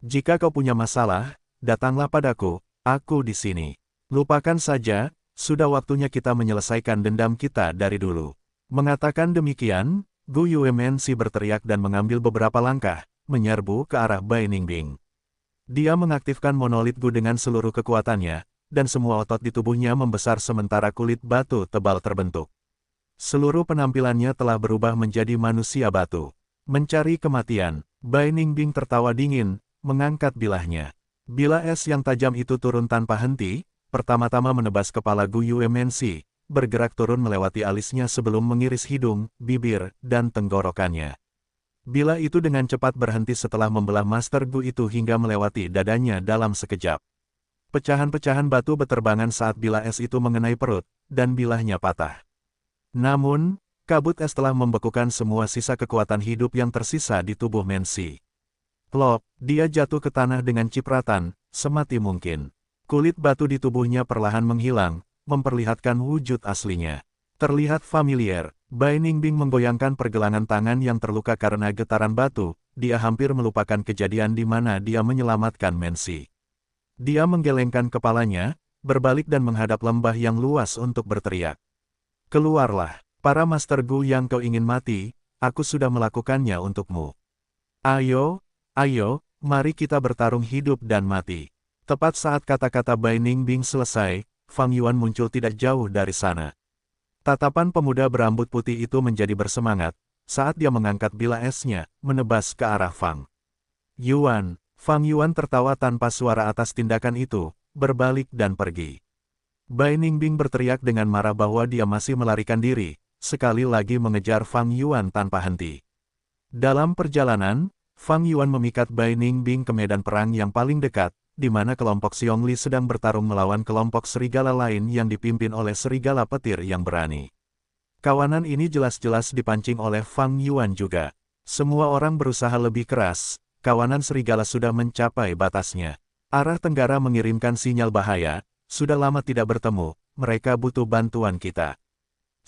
Jika kau punya masalah, datanglah padaku, aku di sini. Lupakan saja, sudah waktunya kita menyelesaikan dendam kita dari dulu. Mengatakan demikian, Gu Yumensi berteriak dan mengambil beberapa langkah, menyerbu ke arah Bai Ningbing. Dia mengaktifkan monolit Gu dengan seluruh kekuatannya, dan semua otot di tubuhnya membesar sementara kulit batu tebal terbentuk. Seluruh penampilannya telah berubah menjadi manusia batu. Mencari kematian, Bai Ningbing tertawa dingin, mengangkat bilahnya. Bilah es yang tajam itu turun tanpa henti, pertama-tama menebas kepala Gu Yumensi, bergerak turun melewati alisnya sebelum mengiris hidung, bibir, dan tenggorokannya. Bilah itu dengan cepat berhenti setelah membelah Master Gu itu hingga melewati dadanya dalam sekejap. Pecahan-pecahan batu beterbangan saat bilah es itu mengenai perut, dan bilahnya patah. Namun, kabut es telah membekukan semua sisa kekuatan hidup yang tersisa di tubuh Mensi. Plop, dia jatuh ke tanah dengan cipratan, semati mungkin. Kulit batu di tubuhnya perlahan menghilang, memperlihatkan wujud aslinya. Terlihat familiar, Bai Ningbing menggoyangkan pergelangan tangan yang terluka karena getaran batu, dia hampir melupakan kejadian di mana dia menyelamatkan Mensi. Dia menggelengkan kepalanya, berbalik dan menghadap lembah yang luas untuk berteriak. Keluarlah, para Master Gu yang kau ingin mati, aku sudah melakukannya untukmu. Ayo, ayo, mari kita bertarung hidup dan mati. Tepat saat kata-kata Bai Ningbing selesai, Fang Yuan muncul tidak jauh dari sana. Tatapan pemuda berambut putih itu menjadi bersemangat, saat dia mengangkat bilah esnya, menebas ke arah Fang Yuan. Fang Yuan tertawa tanpa suara atas tindakan itu, berbalik dan pergi. Bai Ningbing berteriak dengan marah bahwa dia masih melarikan diri, sekali lagi mengejar Fang Yuan tanpa henti. Dalam perjalanan, Fang Yuan memikat Bai Ningbing ke medan perang yang paling dekat, di mana kelompok Xiongli sedang bertarung melawan kelompok serigala lain yang dipimpin oleh serigala petir yang berani. Kawanan ini jelas-jelas dipancing oleh Fang Yuan juga. Semua orang berusaha lebih keras, kawanan serigala sudah mencapai batasnya. Arah tenggara mengirimkan sinyal bahaya, sudah lama tidak bertemu, mereka butuh bantuan kita.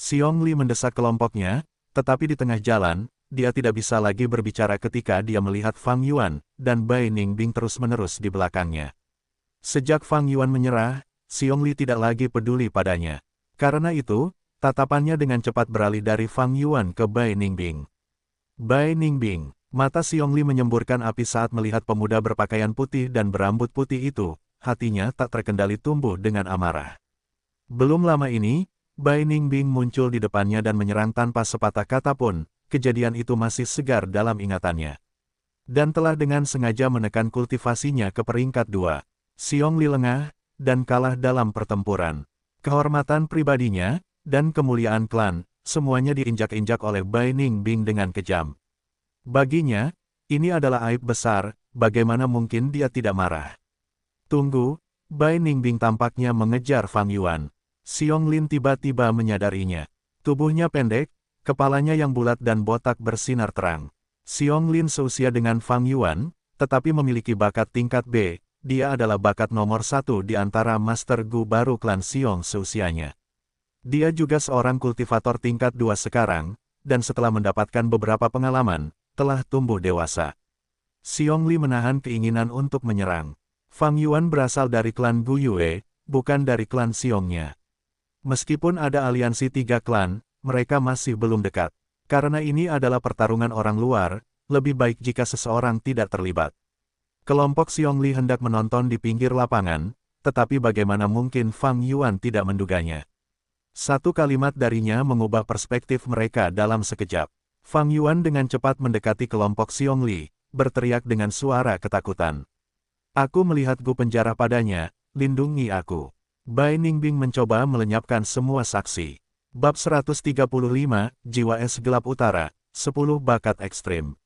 Xiongli mendesak kelompoknya, tetapi di tengah jalan, dia tidak bisa lagi berbicara ketika dia melihat Fang Yuan, dan Bai Ningbing terus-menerus di belakangnya. Sejak Fang Yuan menyerah, Xiongli tidak lagi peduli padanya. Karena itu, tatapannya dengan cepat beralih dari Fang Yuan ke Bai Ningbing. Bai Ningbing, mata Xiongli menyemburkan api saat melihat pemuda berpakaian putih dan berambut putih itu, hatinya tak terkendali tumbuh dengan amarah. Belum lama ini, Bai Ningbing muncul di depannya dan menyerang tanpa sepatah kata pun. Kejadian itu masih segar dalam ingatannya. Dan telah dengan sengaja menekan kultivasinya ke peringkat 2. Xiongli lengah, dan kalah dalam pertempuran. Kehormatan pribadinya, dan kemuliaan klan, semuanya diinjak-injak oleh Bai Ningbing dengan kejam. Baginya, ini adalah aib besar, bagaimana mungkin dia tidak marah. Tunggu, Bai Ningbing tampaknya mengejar Fang Yuan. Xiongli tiba-tiba menyadarinya. Tubuhnya pendek, kepalanya yang bulat dan botak bersinar terang. Xiongli seusia dengan Fang Yuan, tetapi memiliki bakat tingkat B, dia adalah bakat nomor 1 di antara Master Gu baru klan Xiong seusianya. Dia juga seorang kultivator tingkat 2 sekarang, dan setelah mendapatkan beberapa pengalaman, telah tumbuh dewasa. Xiongli menahan keinginan untuk menyerang. Fang Yuan berasal dari klan Gu Yue, bukan dari klan Xiongnya. Meskipun ada aliansi 3 klan, mereka masih belum dekat. Karena ini adalah pertarungan orang luar, lebih baik jika seseorang tidak terlibat. Kelompok Xiongli hendak menonton di pinggir lapangan, tetapi bagaimana mungkin Fang Yuan tidak menduganya. Satu kalimat darinya mengubah perspektif mereka dalam sekejap. Fang Yuan dengan cepat mendekati kelompok Xiongli, berteriak dengan suara ketakutan. Aku melihat Gu penjara padanya, lindungi aku. Bai Ningbing mencoba melenyapkan semua saksi. Bab 135, Jiwa Es Gelap Utara, 10 Bakat Ekstrim.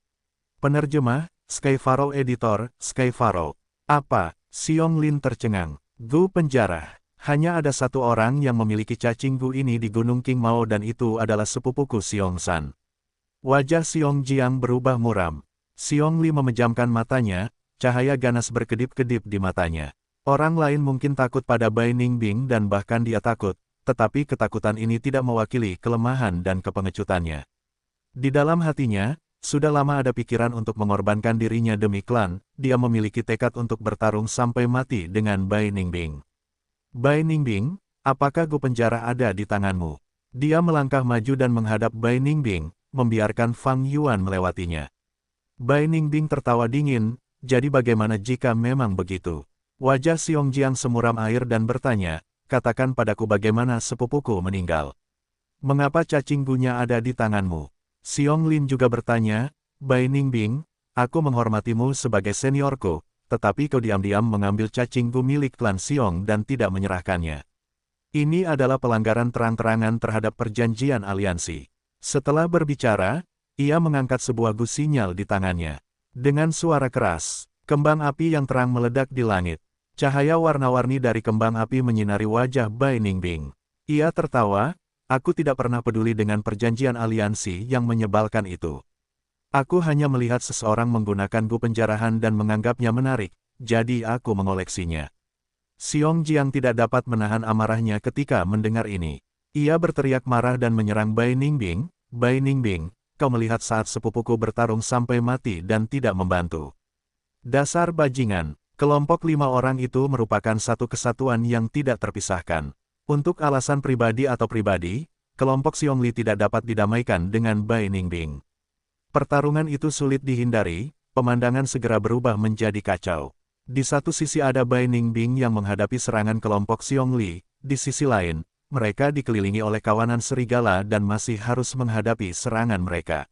Penerjemah, Sky Pharaoh Editor, Sky Pharaoh. Apa? Xiong Lin tercengang. Gu penjara. Hanya ada satu orang yang memiliki cacing gu ini di Gunung King Mao dan itu adalah sepupuku Xiong San. Wajah Xiong Jiang berubah muram. Xiong Li memejamkan matanya, cahaya ganas berkedip-kedip di matanya. Orang lain mungkin takut pada Bai Ningbing dan bahkan dia takut, tetapi ketakutan ini tidak mewakili kelemahan dan kepengecutannya. Di dalam hatinya, sudah lama ada pikiran untuk mengorbankan dirinya demi klan, dia memiliki tekad untuk bertarung sampai mati dengan Bai Ningbing. Bai Ningbing, apakah gu penjara ada di tanganmu? Dia melangkah maju dan menghadap Bai Ningbing, membiarkan Fang Yuan melewatinya. Bai Ningbing tertawa dingin, jadi bagaimana jika memang begitu? Wajah Xiong Jiang semuram air dan bertanya, katakan padaku bagaimana sepupuku meninggal. Mengapa cacing gunya ada di tanganmu? Xiong Lin juga bertanya, Bai Ningbing, aku menghormatimu sebagai seniorku, tetapi kau diam-diam mengambil cacing gu milik klan Xiong dan tidak menyerahkannya. Ini adalah pelanggaran terang-terangan terhadap perjanjian aliansi. Setelah berbicara, ia mengangkat sebuah gu sinyal di tangannya. Dengan suara keras, kembang api yang terang meledak di langit. Cahaya warna-warni dari kembang api menyinari wajah Bai Ningbing. Ia tertawa, aku tidak pernah peduli dengan perjanjian aliansi yang menyebalkan itu. Aku hanya melihat seseorang menggunakan gu penjarahan dan menganggapnya menarik, jadi aku mengoleksinya. Xiong Jiang tidak dapat menahan amarahnya ketika mendengar ini. Ia berteriak marah dan menyerang Bai Ningbing. Bai Ningbing, kau melihat saat sepupuku bertarung sampai mati dan tidak membantu. Dasar bajingan, kelompok 5 orang itu merupakan satu kesatuan yang tidak terpisahkan. Untuk alasan pribadi atau pribadi, kelompok Xiong Li tidak dapat didamaikan dengan Bai Ningbing. Pertarungan itu sulit dihindari, pemandangan segera berubah menjadi kacau. Di satu sisi ada Bai Ningbing yang menghadapi serangan kelompok Xiong Li, di sisi lain, mereka dikelilingi oleh kawanan serigala dan masih harus menghadapi serangan mereka.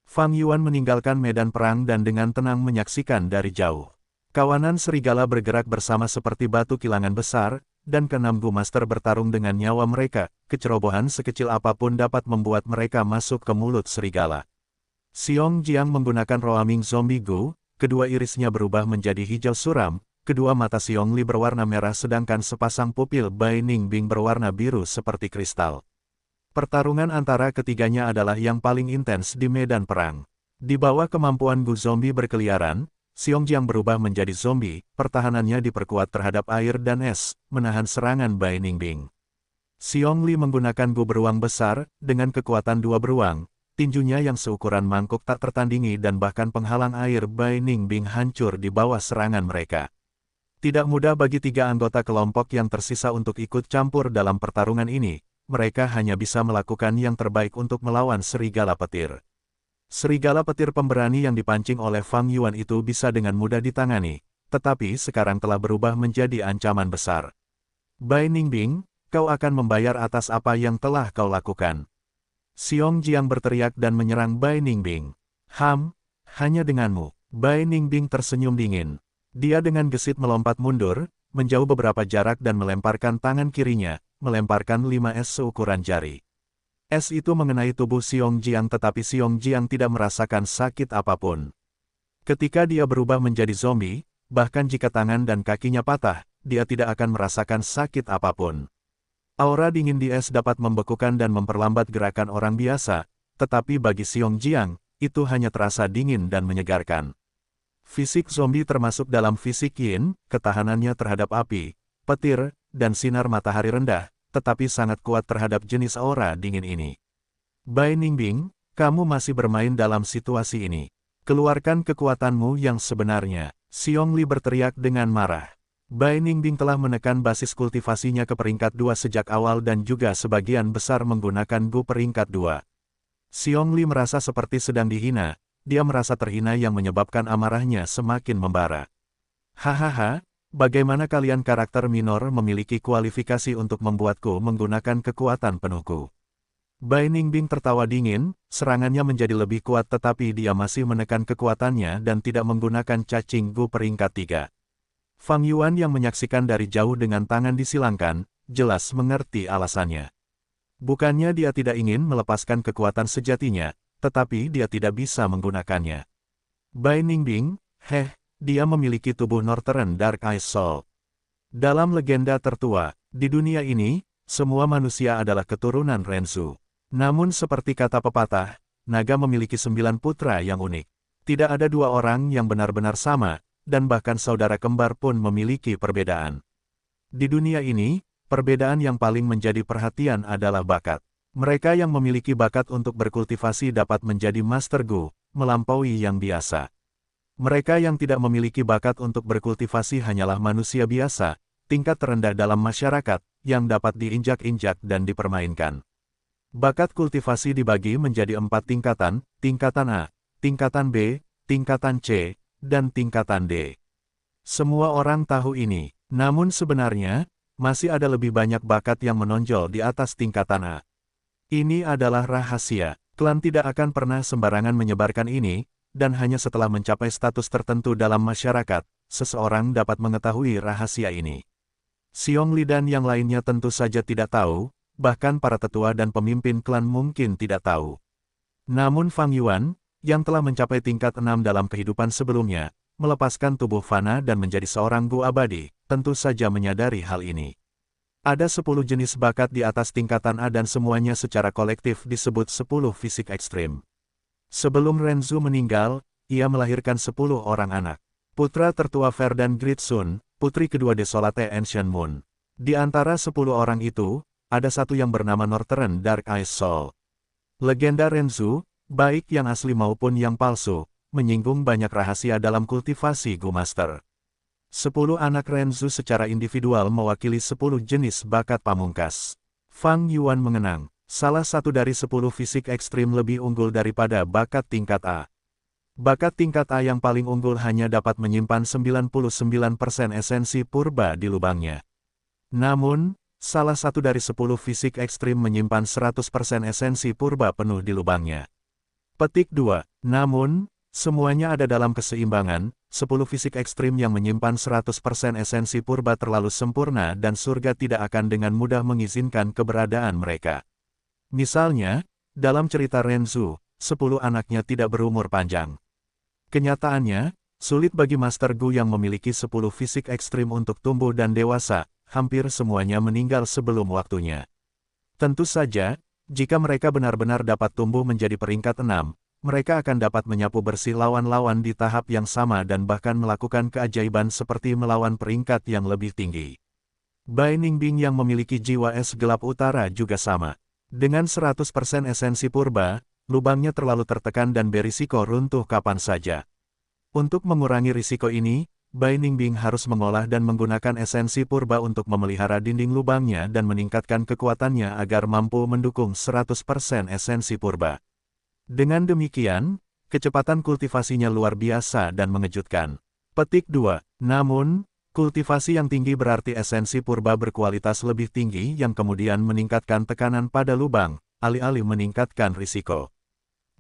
Fang Yuan meninggalkan medan perang dan dengan tenang menyaksikan dari jauh. Kawanan serigala bergerak bersama seperti batu kilangan besar, dan ke-6 gu master bertarung dengan nyawa mereka, kecerobohan sekecil apapun dapat membuat mereka masuk ke mulut serigala. Xiong Jiang menggunakan Roaming Zombie Gu, kedua irisnya berubah menjadi hijau suram, kedua mata Xiong Li berwarna merah sedangkan sepasang pupil Bai Ningbing berwarna biru seperti kristal. Pertarungan antara ketiganya adalah yang paling intens di medan perang. Di bawah kemampuan Gu Zombie berkeliaran, Xiong Jiang berubah menjadi zombie, pertahanannya diperkuat terhadap air dan es, menahan serangan Bai Ningbing. Xiong Li menggunakan gu beruang besar, dengan kekuatan 2 beruang, tinjunya yang seukuran mangkuk tak tertandingi dan bahkan penghalang air Bai Ningbing hancur di bawah serangan mereka. Tidak mudah bagi 3 anggota kelompok yang tersisa untuk ikut campur dalam pertarungan ini, mereka hanya bisa melakukan yang terbaik untuk melawan serigala petir. Serigala petir pemberani yang dipancing oleh Fang Yuan itu bisa dengan mudah ditangani, tetapi sekarang telah berubah menjadi ancaman besar. Bai Ningbing, kau akan membayar atas apa yang telah kau lakukan. Xiong Jiang berteriak dan menyerang Bai Ningbing. Hanya denganmu. Bai Ningbing tersenyum dingin. Dia dengan gesit melompat mundur, menjauh beberapa jarak dan melemparkan tangan kirinya, melemparkan 5 es seukuran jari. Es itu mengenai tubuh Xiong Jiang tetapi Xiong Jiang tidak merasakan sakit apapun. Ketika dia berubah menjadi zombie, bahkan jika tangan dan kakinya patah, dia tidak akan merasakan sakit apapun. Aura dingin di es dapat membekukan dan memperlambat gerakan orang biasa, tetapi bagi Xiong Jiang, itu hanya terasa dingin dan menyegarkan. Fisik zombie termasuk dalam fisik yin, ketahanannya terhadap api, petir, dan sinar matahari rendah, tetapi sangat kuat terhadap jenis aura dingin ini. Bai Ningbing, kamu masih bermain dalam situasi ini. Keluarkan kekuatanmu yang sebenarnya. Xiong Li berteriak dengan marah. Bai Ningbing telah menekan basis kultivasinya ke peringkat 2 sejak awal dan juga sebagian besar menggunakan gu peringkat 2. Xiong Li merasa seperti sedang dihina, dia merasa terhina yang menyebabkan amarahnya semakin membara. Hahaha. Bagaimana kalian karakter minor memiliki kualifikasi untuk membuatku menggunakan kekuatan penuhku? Bai Ningbing tertawa dingin, serangannya menjadi lebih kuat tetapi dia masih menekan kekuatannya dan tidak menggunakan cacing gu peringkat 3. Fang Yuan yang menyaksikan dari jauh dengan tangan disilangkan, jelas mengerti alasannya. Bukannya dia tidak ingin melepaskan kekuatan sejatinya, tetapi dia tidak bisa menggunakannya. Bai Ningbing, dia memiliki tubuh Northern Dark Ice Soul. Dalam legenda tertua, di dunia ini, semua manusia adalah keturunan Renzu. Namun seperti kata pepatah, naga memiliki 9 putra yang unik. Tidak ada dua orang yang benar-benar sama, dan bahkan saudara kembar pun memiliki perbedaan. Di dunia ini, perbedaan yang paling menjadi perhatian adalah bakat. Mereka yang memiliki bakat untuk berkultivasi dapat menjadi Master Gu, melampaui yang biasa. Mereka yang tidak memiliki bakat untuk berkultivasi hanyalah manusia biasa, tingkat terendah dalam masyarakat, yang dapat diinjak-injak dan dipermainkan. Bakat kultivasi dibagi menjadi 4 tingkatan, tingkatan A, tingkatan B, tingkatan C, dan tingkatan D. Semua orang tahu ini, namun sebenarnya, masih ada lebih banyak bakat yang menonjol di atas tingkatan A. Ini adalah rahasia, klan tidak akan pernah sembarangan menyebarkan ini, dan hanya setelah mencapai status tertentu dalam masyarakat, seseorang dapat mengetahui rahasia ini. Xiong Li dan yang lainnya tentu saja tidak tahu, bahkan para tetua dan pemimpin klan mungkin tidak tahu. Namun Fang Yuan, yang telah mencapai tingkat 6 dalam kehidupan sebelumnya, melepaskan tubuh fana dan menjadi seorang Gu abadi, tentu saja menyadari hal ini. Ada 10 jenis bakat di atas tingkatan A dan semuanya secara kolektif disebut 10 fisik ekstrim. Sebelum Renzu meninggal, ia melahirkan 10 orang anak. Putra tertua Verdun Great Sun, putri kedua Desolate Ancient Moon. Di antara 10 orang itu, ada satu yang bernama Northern Dark Ice Soul. Legenda Renzu, baik yang asli maupun yang palsu, menyinggung banyak rahasia dalam kultivasi Gu Master. 10 anak Renzu secara individual mewakili 10 jenis bakat pamungkas. Fang Yuan mengenang, salah satu dari 10 fisik ekstrim lebih unggul daripada bakat tingkat A. Bakat tingkat A yang paling unggul hanya dapat menyimpan 99% esensi purba di lubangnya. Namun, salah satu dari 10 fisik ekstrim menyimpan 100% esensi purba penuh di lubangnya. Petik 2. Namun, semuanya ada dalam keseimbangan, 10 fisik ekstrim yang menyimpan 100% esensi purba terlalu sempurna dan surga tidak akan dengan mudah mengizinkan keberadaan mereka. Misalnya, dalam cerita Renzu, 10 anaknya tidak berumur panjang. Kenyataannya, sulit bagi Master Gu yang memiliki 10 fisik ekstrim untuk tumbuh dan dewasa, hampir semuanya meninggal sebelum waktunya. Tentu saja, jika mereka benar-benar dapat tumbuh menjadi peringkat 6, mereka akan dapat menyapu bersih lawan-lawan di tahap yang sama dan bahkan melakukan keajaiban seperti melawan peringkat yang lebih tinggi. Bai Ningbing yang memiliki jiwa es gelap utara juga sama. Dengan 100% esensi purba, lubangnya terlalu tertekan dan berisiko runtuh kapan saja. Untuk mengurangi risiko ini, Bai Ningbing harus mengolah dan menggunakan esensi purba untuk memelihara dinding lubangnya dan meningkatkan kekuatannya agar mampu mendukung 100% esensi purba. Dengan demikian, kecepatan kultivasinya luar biasa dan mengejutkan. Petik 2. Namun, kultivasi yang tinggi berarti esensi purba berkualitas lebih tinggi yang kemudian meningkatkan tekanan pada lubang, alih-alih meningkatkan risiko.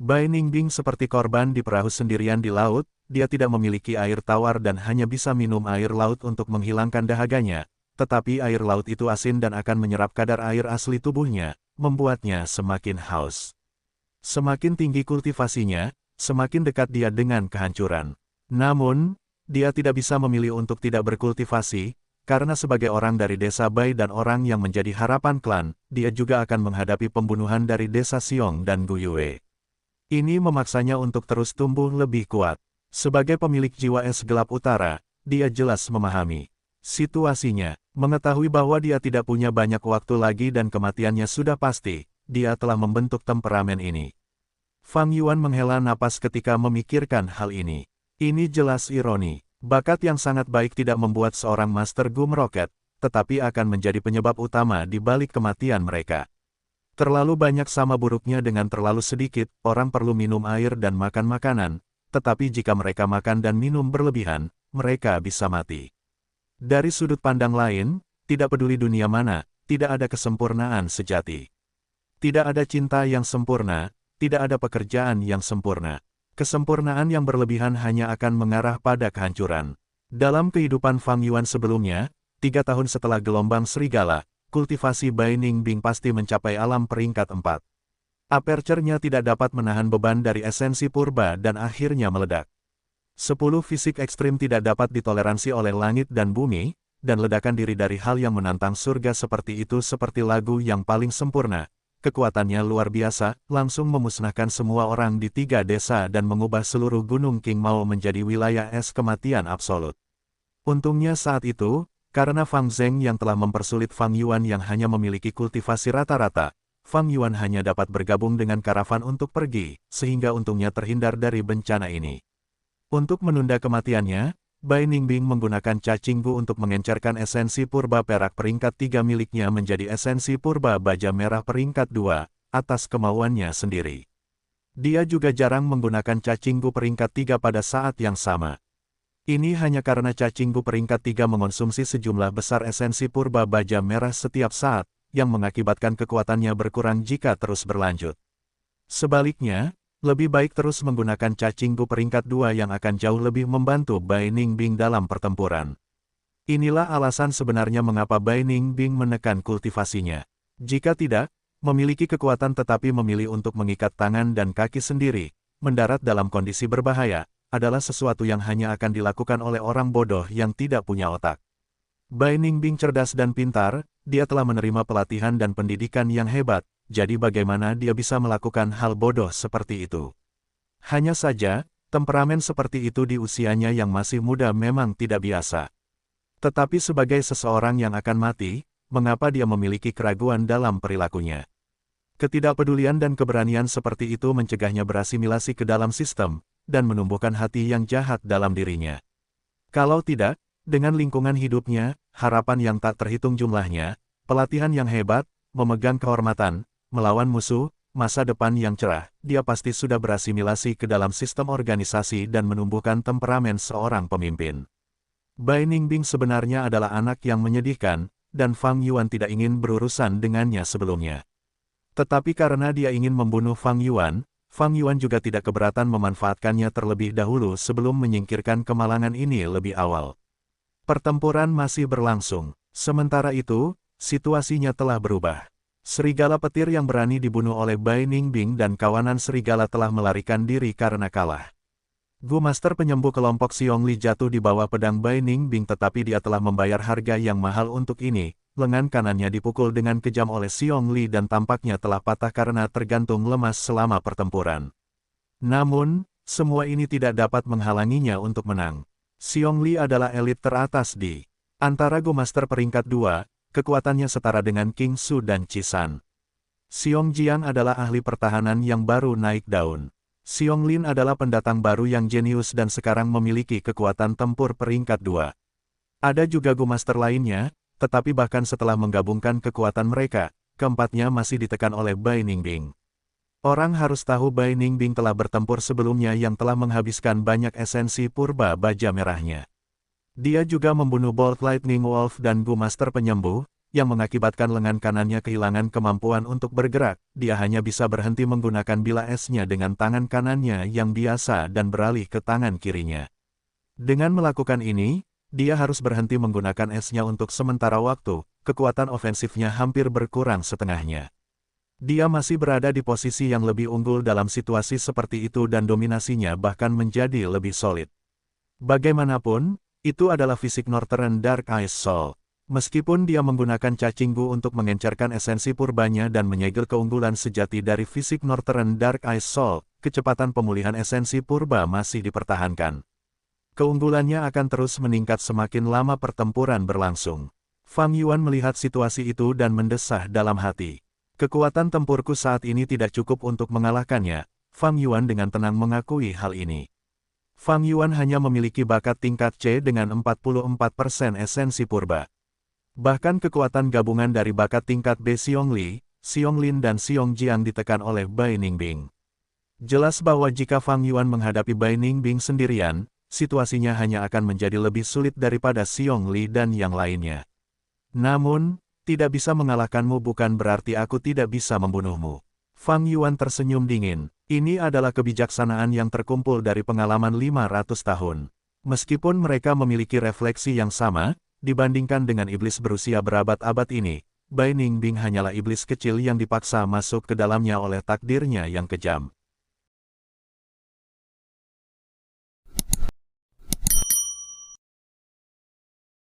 Bai Ningbing seperti korban di perahu sendirian di laut, dia tidak memiliki air tawar dan hanya bisa minum air laut untuk menghilangkan dahaganya, tetapi air laut itu asin dan akan menyerap kadar air asli tubuhnya, membuatnya semakin haus. Semakin tinggi kultivasinya, semakin dekat dia dengan kehancuran. Namun, dia tidak bisa memilih untuk tidak berkultivasi, karena sebagai orang dari desa Bai dan orang yang menjadi harapan klan, dia juga akan menghadapi pembunuhan dari desa Xiong dan Gu Yue. Ini memaksanya untuk terus tumbuh lebih kuat. Sebagai pemilik jiwa es gelap utara, dia jelas memahami situasinya, mengetahui bahwa dia tidak punya banyak waktu lagi dan kematiannya sudah pasti, dia telah membentuk temperamen ini. Fang Yuan menghela napas ketika memikirkan hal ini. Ini jelas ironi, bakat yang sangat baik tidak membuat seorang Master Gu meroket, tetapi akan menjadi penyebab utama di balik kematian mereka. Terlalu banyak sama buruknya dengan terlalu sedikit, orang perlu minum air dan makan makanan, tetapi jika mereka makan dan minum berlebihan, mereka bisa mati. Dari sudut pandang lain, tidak peduli dunia mana, tidak ada kesempurnaan sejati. Tidak ada cinta yang sempurna, tidak ada pekerjaan yang sempurna. Kesempurnaan yang berlebihan hanya akan mengarah pada kehancuran. Dalam kehidupan Fang Yuan sebelumnya, 3 tahun setelah gelombang serigala, kultivasi Bai Ningbing pasti mencapai alam peringkat 4. Aperture-nya tidak dapat menahan beban dari esensi purba dan akhirnya meledak. 10 fisik ekstrim tidak dapat ditoleransi oleh langit dan bumi, dan ledakan diri dari hal yang menantang surga seperti itu seperti lagu yang paling sempurna. Kekuatannya luar biasa, langsung memusnahkan semua orang di 3 desa dan mengubah seluruh gunung King Mao menjadi wilayah es kematian absolut. Untungnya saat itu, karena Fang Zheng yang telah mempersulit Fang Yuan yang hanya memiliki kultivasi rata-rata, Fang Yuan hanya dapat bergabung dengan karavan untuk pergi, sehingga untungnya terhindar dari bencana ini. Untuk menunda kematiannya, Bai Ningbing menggunakan cacinggu untuk mengencerkan esensi purba perak peringkat 3 miliknya menjadi esensi purba baja merah peringkat 2, atas kemauannya sendiri. Dia juga jarang menggunakan cacinggu peringkat 3 pada saat yang sama. Ini hanya karena cacinggu peringkat 3 mengonsumsi sejumlah besar esensi purba baja merah setiap saat, yang mengakibatkan kekuatannya berkurang jika terus berlanjut. Sebaliknya, lebih baik terus menggunakan cacinggu peringkat 2 yang akan jauh lebih membantu Bai Ningbing dalam pertempuran. Inilah alasan sebenarnya mengapa Bai Ningbing menekan kultivasinya. Jika tidak, memiliki kekuatan tetapi memilih untuk mengikat tangan dan kaki sendiri, mendarat dalam kondisi berbahaya, adalah sesuatu yang hanya akan dilakukan oleh orang bodoh yang tidak punya otak. Bai Ningbing cerdas dan pintar, dia telah menerima pelatihan dan pendidikan yang hebat, jadi bagaimana dia bisa melakukan hal bodoh seperti itu? Hanya saja, temperamen seperti itu di usianya yang masih muda memang tidak biasa. Tetapi sebagai seseorang yang akan mati, mengapa dia memiliki keraguan dalam perilakunya? Ketidakpedulian dan keberanian seperti itu mencegahnya berasimilasi ke dalam sistem, dan menumbuhkan hati yang jahat dalam dirinya. Kalau tidak, dengan lingkungan hidupnya, harapan yang tak terhitung jumlahnya, pelatihan yang hebat, memegang kehormatan, melawan musuh, masa depan yang cerah, dia pasti sudah berasimilasi ke dalam sistem organisasi dan menumbuhkan temperamen seorang pemimpin. Bai Ningbing sebenarnya adalah anak yang menyedihkan, dan Fang Yuan tidak ingin berurusan dengannya sebelumnya. Tetapi karena dia ingin membunuh Fang Yuan juga tidak keberatan memanfaatkannya terlebih dahulu sebelum menyingkirkan kemalangan ini lebih awal. Pertempuran masih berlangsung. Sementara itu, situasinya telah berubah. Serigala petir yang berani dibunuh oleh Bai Ningbing dan kawanan serigala telah melarikan diri karena kalah. Gu Master penyembuh kelompok Xiong Li jatuh di bawah pedang Bai Ningbing tetapi dia telah membayar harga yang mahal untuk ini. Lengan kanannya dipukul dengan kejam oleh Xiong Li dan tampaknya telah patah karena tergantung lemas selama pertempuran. Namun, semua ini tidak dapat menghalanginya untuk menang. Xiong Li adalah elit teratas di antara Gu Master peringkat 2, kekuatannya setara dengan King Su dan Chisan. Xiong Jian adalah ahli pertahanan yang baru naik daun. Xiong Lin adalah pendatang baru yang jenius dan sekarang memiliki kekuatan tempur peringkat 2. Ada juga Gu Master lainnya, tetapi bahkan setelah menggabungkan kekuatan mereka, keempatnya masih ditekan oleh Bai Ningbing. Orang harus tahu Bai Ningbing telah bertempur sebelumnya yang telah menghabiskan banyak esensi purba baja merahnya. Dia juga membunuh Bolt Lightning Wolf dan Gu Master penyembuh, yang mengakibatkan lengan kanannya kehilangan kemampuan untuk bergerak. Dia hanya bisa berhenti menggunakan bilah esnya dengan tangan kanannya yang biasa dan beralih ke tangan kirinya. Dengan melakukan ini, dia harus berhenti menggunakan esnya untuk sementara waktu, kekuatan ofensifnya hampir berkurang setengahnya. Dia masih berada di posisi yang lebih unggul dalam situasi seperti itu dan dominasinya bahkan menjadi lebih solid. Bagaimanapun, itu adalah fisik Northern Dark Ice Soul. Meskipun dia menggunakan cacinggu untuk mengencerkan esensi purbanya dan menyegel keunggulan sejati dari fisik Northern Dark Ice Soul, kecepatan pemulihan esensi purba masih dipertahankan. Keunggulannya akan terus meningkat semakin lama pertempuran berlangsung. Fang Yuan melihat situasi itu dan mendesah dalam hati. Kekuatan tempurku saat ini tidak cukup untuk mengalahkannya. Fang Yuan dengan tenang mengakui hal ini. Fang Yuan hanya memiliki bakat tingkat C dengan 44% esensi purba. Bahkan kekuatan gabungan dari bakat tingkat B Xiong Li, Xiong Lin dan Xiong Jiang ditekan oleh Bai Ningbing. Jelas bahwa jika Fang Yuan menghadapi Bai Ningbing sendirian, situasinya hanya akan menjadi lebih sulit daripada Xiong Li dan yang lainnya. Namun, tidak bisa mengalahkanmu bukan berarti aku tidak bisa membunuhmu. Fang Yuan tersenyum dingin. Ini adalah kebijaksanaan yang terkumpul dari pengalaman 500 tahun. Meskipun mereka memiliki refleksi yang sama, dibandingkan dengan iblis berusia berabad-abad ini, Bai Ningbing hanyalah iblis kecil yang dipaksa masuk ke dalamnya oleh takdirnya yang kejam.